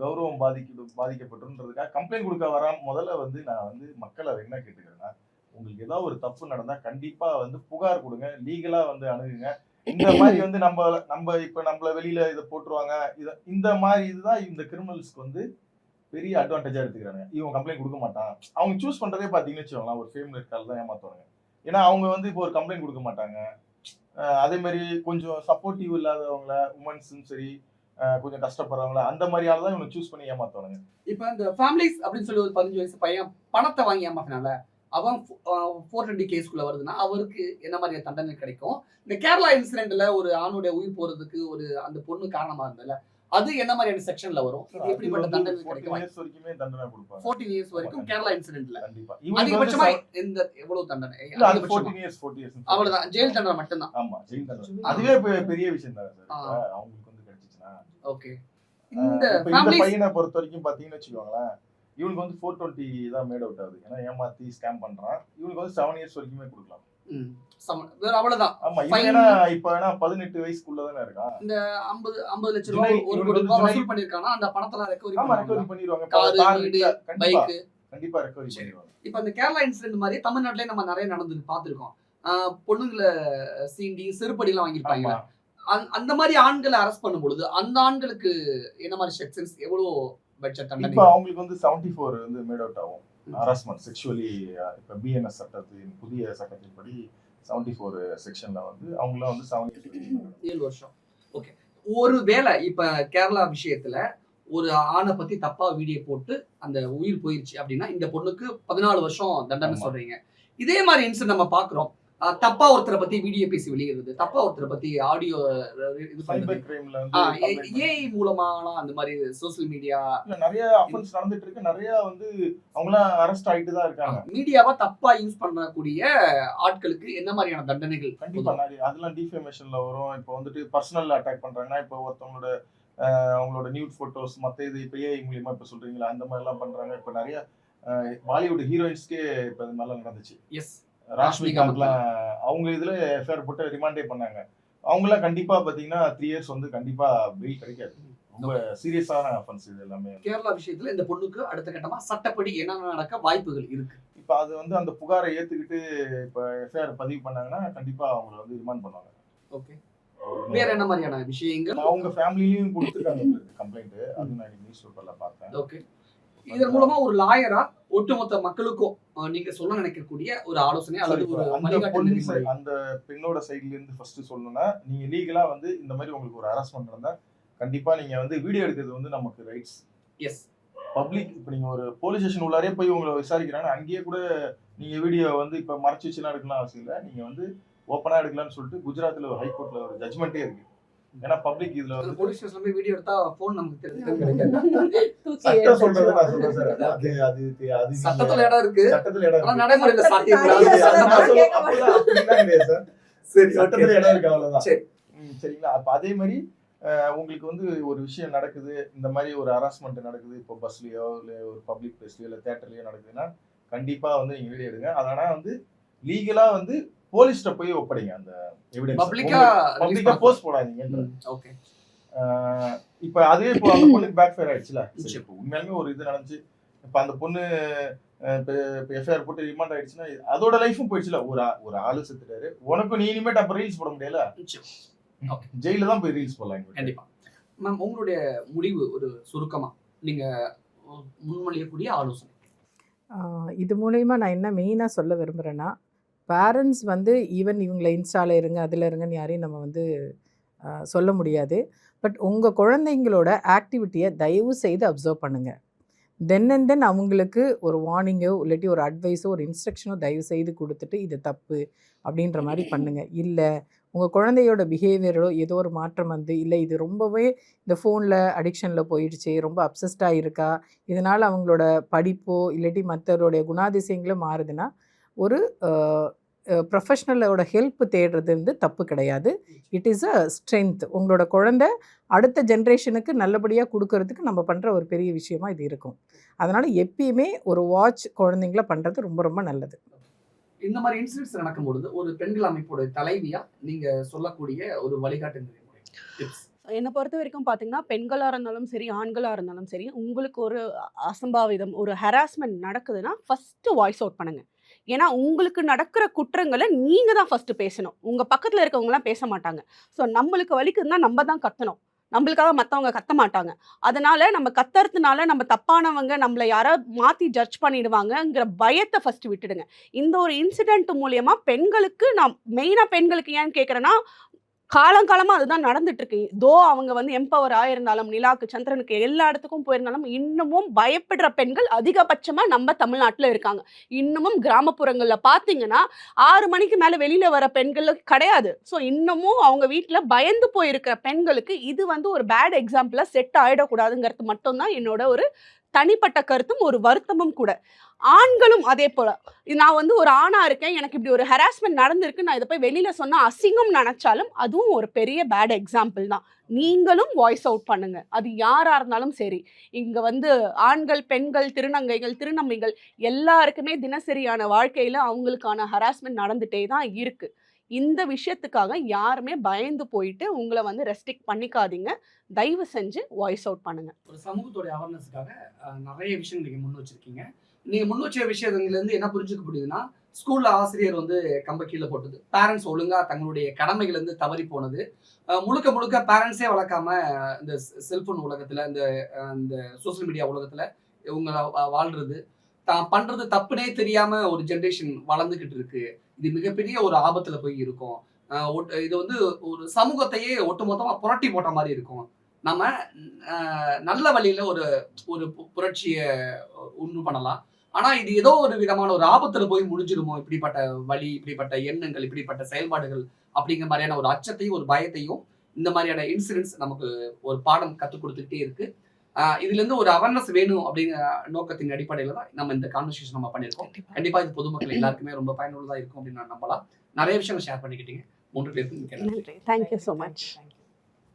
கௌரவம் பாதிக்கப்பட்டுன்றதுக்காக கம்ப்ளைண்ட் கொடுக்க வராம முதல்ல வந்து நான் வந்து மக்களை என்ன கேட்டுக்கிறேன்னா, உங்களுக்கு ஏதாவது ஒரு தப்பு நடந்தா கண்டிப்பா வந்து புகார் கொடுங்க, லீகலா வந்து அணுகுங்க. இந்த மாதிரி வந்து நம்ம இப்ப நம்மள வெளியில இதை போட்டுருவாங்க, இந்த மாதிரி இதுதான் இந்த கிரிமினல்ஸ்க்கு வந்து பெரிய அட்வான்டேஜா எடுத்துக்கிறாங்க. இவன் கம்ப்ளைண்ட் கொடுக்க மாட்டான். அவங்க சூஸ் பண்றதே பாத்தீங்கன்னு வச்சுக்கோங்களேன், ஒரு ஃபேமிலி இருக்கால் தான் ஏமாத்துவாங்க. ஏன்னா அவங்க வந்து இப்போ ஒரு கம்ப்ளைண்ட் கொடுக்க மாட்டாங்க. அதே மாதிரி கொஞ்சம் சப்போர்ட்டிவ் இல்லாதவங்கள, உமன்ஸும் சரி, கொஞ்சம் கஷ்டப்படுறவங்கள அந்த மாதிரி ஆள் தான் இவனை சூஸ் பண்ணி ஏமாத்துவானுங்க. இப்ப இந்த ஃபேமிலிஸ் அப்படின்னு சொல்லி ஒரு 15 வயசு பையன் பணத்தை வாங்கி ஏமாத்தினால அவன் 420 கேஸ்க்குள்ள வருதுன்னா அவருக்கு என்ன மாதிரி தண்டனை கிடைக்கும்? இந்த கேரளா இன்சிடென்ட்ல ஒரு ஆணுடைய உயிர் போறதுக்கு ஒரு அந்த பொண்ணு காரணமா இருந்ததுல அது என்ன மாதிரியான செக்ஷன்ல வரும்? இது எப்படிப்பட்ட தண்டனை 14 கிடைக்கும்? இயர்ஸ் வரைக்குமே தண்டனை கொடுப்பாங்க. 14 இயர்ஸ் வரைக்கும் கேரளா இன்சிடென்ட்ல கண்டிப்பா. அதிகபட்சமா எந்த எவ்வளவு தண்டனை? இல்ல அது அதிகபட்சமா 14 இயர்ஸ். அவ்வளவுதான், ஜெயில் தண்டனை மட்டும்தான். ஆமா, ஜெயில் தண்டனை. அதுவே பெரிய விஷயம் தானே சார். இப்ப அவங்களுக்கு வந்து கிடைச்சிச்சுன்னா. ஓகே. இந்த இப்ப இந்த ஃபேமிலிஸ் பையனை பொறுத்த வரைக்கும் பாத்தீங்கன்னு வச்சுக்கோங்களேன், இவனுக்கு வந்து 420 தான் மேட் அவுட் ஆகுது. ஏன்னா ஏமாத்தி ஸ்கேம் பண்றான். இவனுக்கு வந்து 7 இயர்ஸ் வரைக்குமே கொடுக்கலாம். வேற அவ்வளவுதான். ஆமா, இவன் Fine. ஏன்னா இப்ப ஏன்னா 18 வயசுக்குள்ள தானே இருக்கான். இந்த 50 லட்சம் ரூபாய் ஜுலை, 1 இவனுக்கு கோடி வந்து ரூபாய் ஜுலை. வசூல் பண்ணிருக்கானா அந்த பணத்தெல்லாம் ரெக்கவரி ஆமா, ரெக்கவரி பண்ணுவாங்க. பண்ணிடுவாங்க. காரு, கார் வீடு, கண்டிப்பா பைக். கண்டிப்பா ரெக்கவரி சரி. பண்ணிடுவாங்க. இப்ப இந்த கேரளா இன்சிடென்ட் மாதிரி தமிழ்நாட்டிலே நம்ம நிறைய நடந்து பார்த்திருக்கோம். பொண்ணுங்களை சீண்டி செருப்படி எல்லாம் வாங்கியிருப்பாங்க. ஆமா. அந்த மாதிரி ஆண்களை அரெஸ்ட் பண்ணும் பொழுது அந்த ஆண்களுக்கு என்ன மாதிரி செக்ஷன்ஸ் எவ்வளவு பட்ஜெட் தண்டனை? இப்ப அவங்களுக்கு வந்து 74 வந்து மேட் அவுட் ஆகும். Harassment sexually. இப்ப பிஎன்எஸ் சட்டத்தின் புதிய சட்டத்தின்படி 74 செக்ஷன்ல வந்து அவங்களாம் வந்து 7 வருஷம். ஓகே. ஒரு வேளை இப்ப கேரளா விஷயத்துல ஒரு ஆணை பத்தி தப்பா வீடியோ போட்டு அந்த உயிர் போயிருச்சு அப்படின்னா இந்த பொண்ணுக்கு 14 வருஷம் தண்டனை ஆமா. சொல்றீங்க. இதே மாதிரி இன்சிடென்ட் நம்ம பாக்குறோம். தப்பா ஒருத்தரை பத்தி வீடியோ பேசி வெளியிடுறது, தப்பா ஒருத்தரை பத்தி ஆடியோ இது பண்றது, சைபர் கிரைம்ல வந்து ஏஐ மூலமான அந்த மாதிரி சோசியல் மீடியா நிறைய அஃபென்ஸ் நடந்துட்டு இருக்கு. நிறைய வந்து அவங்களாம் அரெஸ்ட் ஆயிட்டு தான் இருக்காங்க. மீடியாவா தப்பா யூஸ் பண்ணக்கூடிய ஆட்களுக்கு என்ன மாதிரியான தண்டனைகள்? கண்டிப்பா நிறைய அதெல்லாம் டிஃபேமேஷன்ல வரும். இப்போ வந்துட்டு பர்சனல் அட்டாக் பண்றாங்கன்னா, இப்போ ஒருத்தவங்களோட அவங்களோட நியூட் போட்டோஸ் மத்த இது இப்போ ஏஐ மூலியமா இப்போ சொல்றீங்களா அந்த மாதிரி எல்லாம் பண்றாங்க. இப்போ நிறைய பாலிவுட் ஹீரோயின்ஸ்க்கே இப்போ இது மாதிரிலாம் நடந்துச்சு. எஸ். ராஷ்மிகாந்த்லாம் அவங்க இதுல எஃப்ஐஆர் போட்டு ரிமாண்டே பண்ணாங்க. அவங்களாம் கண்டிப்பா பாத்தீங்கன்னா 3 இயர்ஸ் வந்து கண்டிப்பா பெயில் கிடைக்காது. ரொம்ப சீரியஸான அஃபென்ஸ் இது எல்லாமே. கேரளா விஷயத்துல இந்த பொண்ணுக்கு அடுத்த கட்டமா சட்டப்படி என்னென்ன நடக்க வாய்ப்புகள் இருக்கு? இப்ப அது வந்து அந்த புகாரை ஏத்துக்கிட்டு இப்ப எஃப்ஐஆர் பதிவு பண்ணாங்கன்னா கண்டிப்பா அவங்களை வந்து ரிமாண்ட் பண்ணுவாங்க. ஓகே. வேற என்ன மாதிரியான விஷயங்கள்? அவங்க ஃபேமிலிலயும் கொடுத்துருக்காங்க கம்ப்ளைண்ட். அது நான் நியூஸ் பேப்பர்ல பார்த்தேன். ஓகே. இதன் மூலமா ஒரு லாயரா ஒட்டுமொத்த மக்களுக்கும் நீங்க சொல்ல நினைக்கக்கூடிய ஒரு ஆலோசனை அல்லது ஒரு வழிகாட்டு அந்த பெண்ணோட சைடுல இருந்து ஃபர்ஸ்ட் சொல்லணும்னா, நீங்க லீகலா வந்து இந்த மாதிரி உங்களுக்கு ஒரு ஹராஸ்மென்ட் நடந்தா கண்டிப்பா நீங்க வந்து வீடியோ எடுக்கிறது வந்து நமக்கு ரைட்ஸ். எஸ். பப்ளிக் இப்ப நீங்க ஒரு போலீஸ் ஸ்டேஷன் உள்ளாரே போய் உங்களை விசாரிக்கிறாங்க, அங்கேயே கூட நீங்க வீடியோ வந்து இப்ப மறைச்சு வச்சுலாம் எடுக்கலாம் அவசியம் இல்லை. நீங்க வந்து ஓப்பனா எடுக்கலாம்னு சொல்லிட்டு குஜராத்ல ஒரு ஹைகோர்ட்ல ஒரு ஜட்மெண்டே இருக்கு. ஏன்னா பப்ளிக் இதுல வந்து போலீஸ் ஸ்டேஷன்ல போய் வீடியோ எடுத்தா போன் நமக்கு கிடைக்காது. சட்டம் சொல்றது நான் சொல்றேன் சார். அது சட்டத்துல இடம் இருக்கு. சட்டத்துல இடம் ஆனா இருக்கு. நடைமுறையில சாத்தியம் கிடையாது சார். சரி, சட்டத்துல இடம் இருக்கு, அவ்வளவுதான். சரி. சரிங்களா? அப்ப அதே மாதிரி உங்களுக்கு வந்து ஒரு விஷயம் நடக்குது, இந்த மாதிரி ஒரு ஹராஸ்மெண்ட் நடக்குது, இப்போ பஸ்லயோ இல்ல ஒரு பப்ளிக் பிளேஸ்லயோ இல்ல தியேட்டர்லயோ நடக்குதுன்னா கண்டிப்பா வந்து நீங்க வீடியோ எடுங்க. அதனால வந்து லீகலா வந்து போலீஸ்ட்ட போய் ஒப்படைங்க அந்த எவிடன்ஸ். பப்ளிக்கா போஸ்ட் போடாதீங்க. ஓகே. இப்ப அதுவே இப்போ அந்த பொண்ணுக்கு பேக் ஃபயர் ஆயிடுச்சுல. இப்போ உண்மையாலுமே ஒரு இது நடந்துச்சு. இப்ப அந்த பொண்ணு எஃப்ஐஆர் போட்டு ரிமாண்ட் ஆயிடுச்சுன்னா அதோட லைஃபும் போயிடுச்சுல. ஒரு ஆளு செத்துட்டாரு, உனக்கும் நீ இனிமேட்டு அப்ப ரீல்ஸ் போட முடியல. ஜெயில தான் போய் ரீல்ஸ் போடலாம். கண்டிப்பா. மேம், உங்களுடைய முடிவு ஒரு சுருக்கமா நீங்க முன்மொழியக்கூடிய ஆலோசனை? இது மூலயமா நான் என்ன மெயினாக சொல்ல விரும்புகிறேன்னா, பேரண்ட்ஸ் வந்து ஈவன் இவங்களை இன்ஸ்டாவில் இருங்க அதில் இருங்கன்னு யாரையும் நம்ம வந்து சொல்ல முடியாது. பட் உங்கள் குழந்தைங்களோட ஆக்டிவிட்டியை தயவு செய்து அப்சர்வ் பண்ணுங்கள். தென் அண்ட் தென் அவங்களுக்கு ஒரு வார்னிங்கோ இல்லாட்டி ஒரு அட்வைஸோ ஒரு இன்ஸ்ட்ரக்ஷனோ தயவு செய்து கொடுத்துட்டு இது தப்பு அப்படின்ற மாதிரி பண்ணுங்கள். இல்லை உங்கள் குழந்தையோட பிஹேவியரோ ஏதோ ஒரு மாற்றம் வந்து இல்லை இது ரொம்பவே இந்த ஃபோனில் அடிக்ஷனில் போயிடுச்சு, ரொம்ப அப்சஸ்டாக இருக்கா, இதனால் அவங்களோட படிப்போ இல்லாட்டி மற்றவருடைய குணாதிசயங்களும் மாறுதுன்னா ஒரு ப்ரொஃபஷ்னலோட ஹெல்ப் தேடுறது வந்து தப்பு கிடையாது. It is a strength. உங்களோட குழந்தை அடுத்த ஜென்ரேஷனுக்கு நல்லபடியாக கொடுக்கறதுக்கு நம்ம பண்ணுற ஒரு பெரிய விஷயமா இது இருக்கும். அதனால் எப்பயுமே ஒரு வாட்ச் குழந்தைங்கள பண்ணுறது ரொம்ப ரொம்ப நல்லது. இந்த மாதிரி இன்சிடென்ட்ஸ் நடக்கும்பொழுது ஒரு பெண்கள் அமைப்போட தலைவியா நீங்க சொல்லக்கூடிய ஒரு வழிகாட்டு நெறிமுறை டிப்ஸ்? என்னை பொறுத்த வரைக்கும் பார்த்தீங்கன்னா, பெண்களா இருந்தாலும் சரி, ஆண்களா இருந்தாலும் சரி, உங்களுக்கு ஒரு அசம்பாவிதம், ஒரு ஹராஸ்மென்ட் நடக்குதுன்னா, ஃபர்ஸ்ட்டு வாய்ஸ் அவுட் பண்ணுங்க. ஏன்னா, உங்களுக்கு நடக்கிற குற்றங்கள நீங்க தான் ஃபர்ஸ்ட்டு பேசணும். உங்க பக்கத்துல இருக்கவங்கலாம் பேச மாட்டாங்க. ஸோ நம்மளுக்கு வலிக்குதுன்னா நம்ம தான் கத்தணும். நம்மளுக்காக மத்தவங்க கத்த மாட்டாங்க. அதனால நம்ம கத்துறதுனால நம்ம தப்பானவங்க, நம்மள யாராவது மாத்தி ஜட்ஜ் பண்ணிடுவாங்கங்கிற பயத்த ஃபர்ஸ்ட்டு விட்டுடுங்க. இந்த ஒரு இன்சிடென்ட் மூலியமா பெண்களுக்கு நான் மெயினா பெண்களுக்கு ஏன்னு கேட்கிறேன்னா, காலங்காலமா அதுதான் நடந்துட்டு இருக்கு. அவங்க வந்து எம்பவர் ஆயிருந்தாலும், நிலாக்கு, சந்திரனுக்கு எல்லா இடத்துக்கும் போயிருந்தாலும், இன்னமும் பயப்படுற பெண்கள் அதிகபட்சமா நம்ம தமிழ்நாட்டுல இருக்காங்க. இன்னமும் கிராமப்புறங்கள்ல பார்த்தீங்கன்னா, 6 மணிக்கு மேல வெளியில வர பெண்கள் கிடையாது. ஸோ இன்னமும் அவங்க வீட்ல பயந்து போயிருக்கிற பெண்களுக்கு இது வந்து ஒரு பேட் எக்ஸாம்பிளா செட் ஆயிடக்கூடாதுங்கிறது மட்டும் தான் என்னோட ஒரு தனிப்பட்ட கருத்தும், ஒரு வருத்தமும் கூட. ஆண்களும் அதே போல. நான் வந்து ஒரு ஆணா இருக்கேன், எனக்கு இப்படி ஒரு ஹராஸ்மென்ட் நடந்திருக்கு, நான் இத போய் வெளியில சொன்னா அசிங்கம் நெனச்சாலும், அதுவும் ஒரு பெரிய பேட் எக்ஸாம்பிள் தான். நீங்களும் வாய்ஸ் அவுட் பண்ணுங்க. அது யாரா இருந்தாலும் சரி. இங்க வந்து ஆண்கள், பெண்கள், திருநங்கைகள், திருநம்மிகள் எல்லாருக்குமே தினசரியான வாழ்க்கையில அவங்களுக்கான ஹராஸ்மென்ட் நடந்துட்டே தான் இருக்கு. இந்த விஷயத்துக்காக யாருமே பயந்து போயிட்டு உங்கள வந்து ரெஸ்ட்ரிக்ட் பண்ணிக்காதீங்க. தயவு செஞ்சு வாய்ஸ் அவுட் பண்ணுங்க. ஒரு சமூகத்தோட அவேர்னஸ்க்காக நிறைய விஷயங்கள் நீங்க முன் வச்சிருக்கீங்க. நீங்க முன் வச்ச விஷயங்கள்ல இருந்து என்ன புரிஞ்சுக்க முடியுதுன்னா, ஸ்கூல்ல ஆசிரியர் வந்து கம்ப கீழ போட்டது, பேரண்ட்ஸ் ஒழுங்கா தங்களுடைய கடமைகள் இருந்து தவறி போனது, முழுக்க முழுக்க பேரண்ட்ஸே வளர்க்காம இந்த செல்போன் உலகத்துல, இந்த சோசியல் மீடியா உலகத்துல இவங்க வாழ்றது, தான் பண்றது தப்புனே தெரியாம ஒரு ஜெனரேஷன் வளர்ந்துகிட்டு இருக்கு. இது மிகப்பெரிய ஒரு ஆபத்துல போய் இருக்கும். இது வந்து ஒரு சமூகத்தையே ஒட்டுமொத்தமா புரட்டி போட்ட மாதிரி இருக்கும். நம்ம நல்ல வழியில ஒரு ஒரு புரட்சிய உண்டு பண்ணலாம். ஆனா இது ஏதோ ஒரு விதமான ஒரு ஆபத்துல போய் முடிஞ்சிருமோ, இப்படிப்பட்ட வழி, இப்படிப்பட்ட எண்ணங்கள், இப்படிப்பட்ட செயல்பாடுகள் அப்படிங்கிற மாதிரியான ஒரு அச்சத்தையும், ஒரு பயத்தையும் இந்த மாதிரியான இன்சிடென்ட்ஸ் நமக்கு ஒரு பாடம் கத்துக் கொடுத்துக்கிட்டே இருக்கு. இதுல இருந்து ஒரு அவேர்னஸ் வேணும் அப்படிங்கிற நோக்கத்தின் அடிப்படையில தான் நம்ம இந்த கான்வர்சேஷன் நம்ம பண்ணியிருக்கோம். கண்டிப்பா இது பொதுமக்கள் எல்லாருக்குமே ரொம்ப பயனுள்ளதா இருக்கும் அப்படின்னு நான் நம்பலாம். நிறைய விஷயங்கள் ஷேர் பண்ணிக்கிட்டீங்க. 3 பேருக்கும் மிக்க நன்றி. Thank you so much.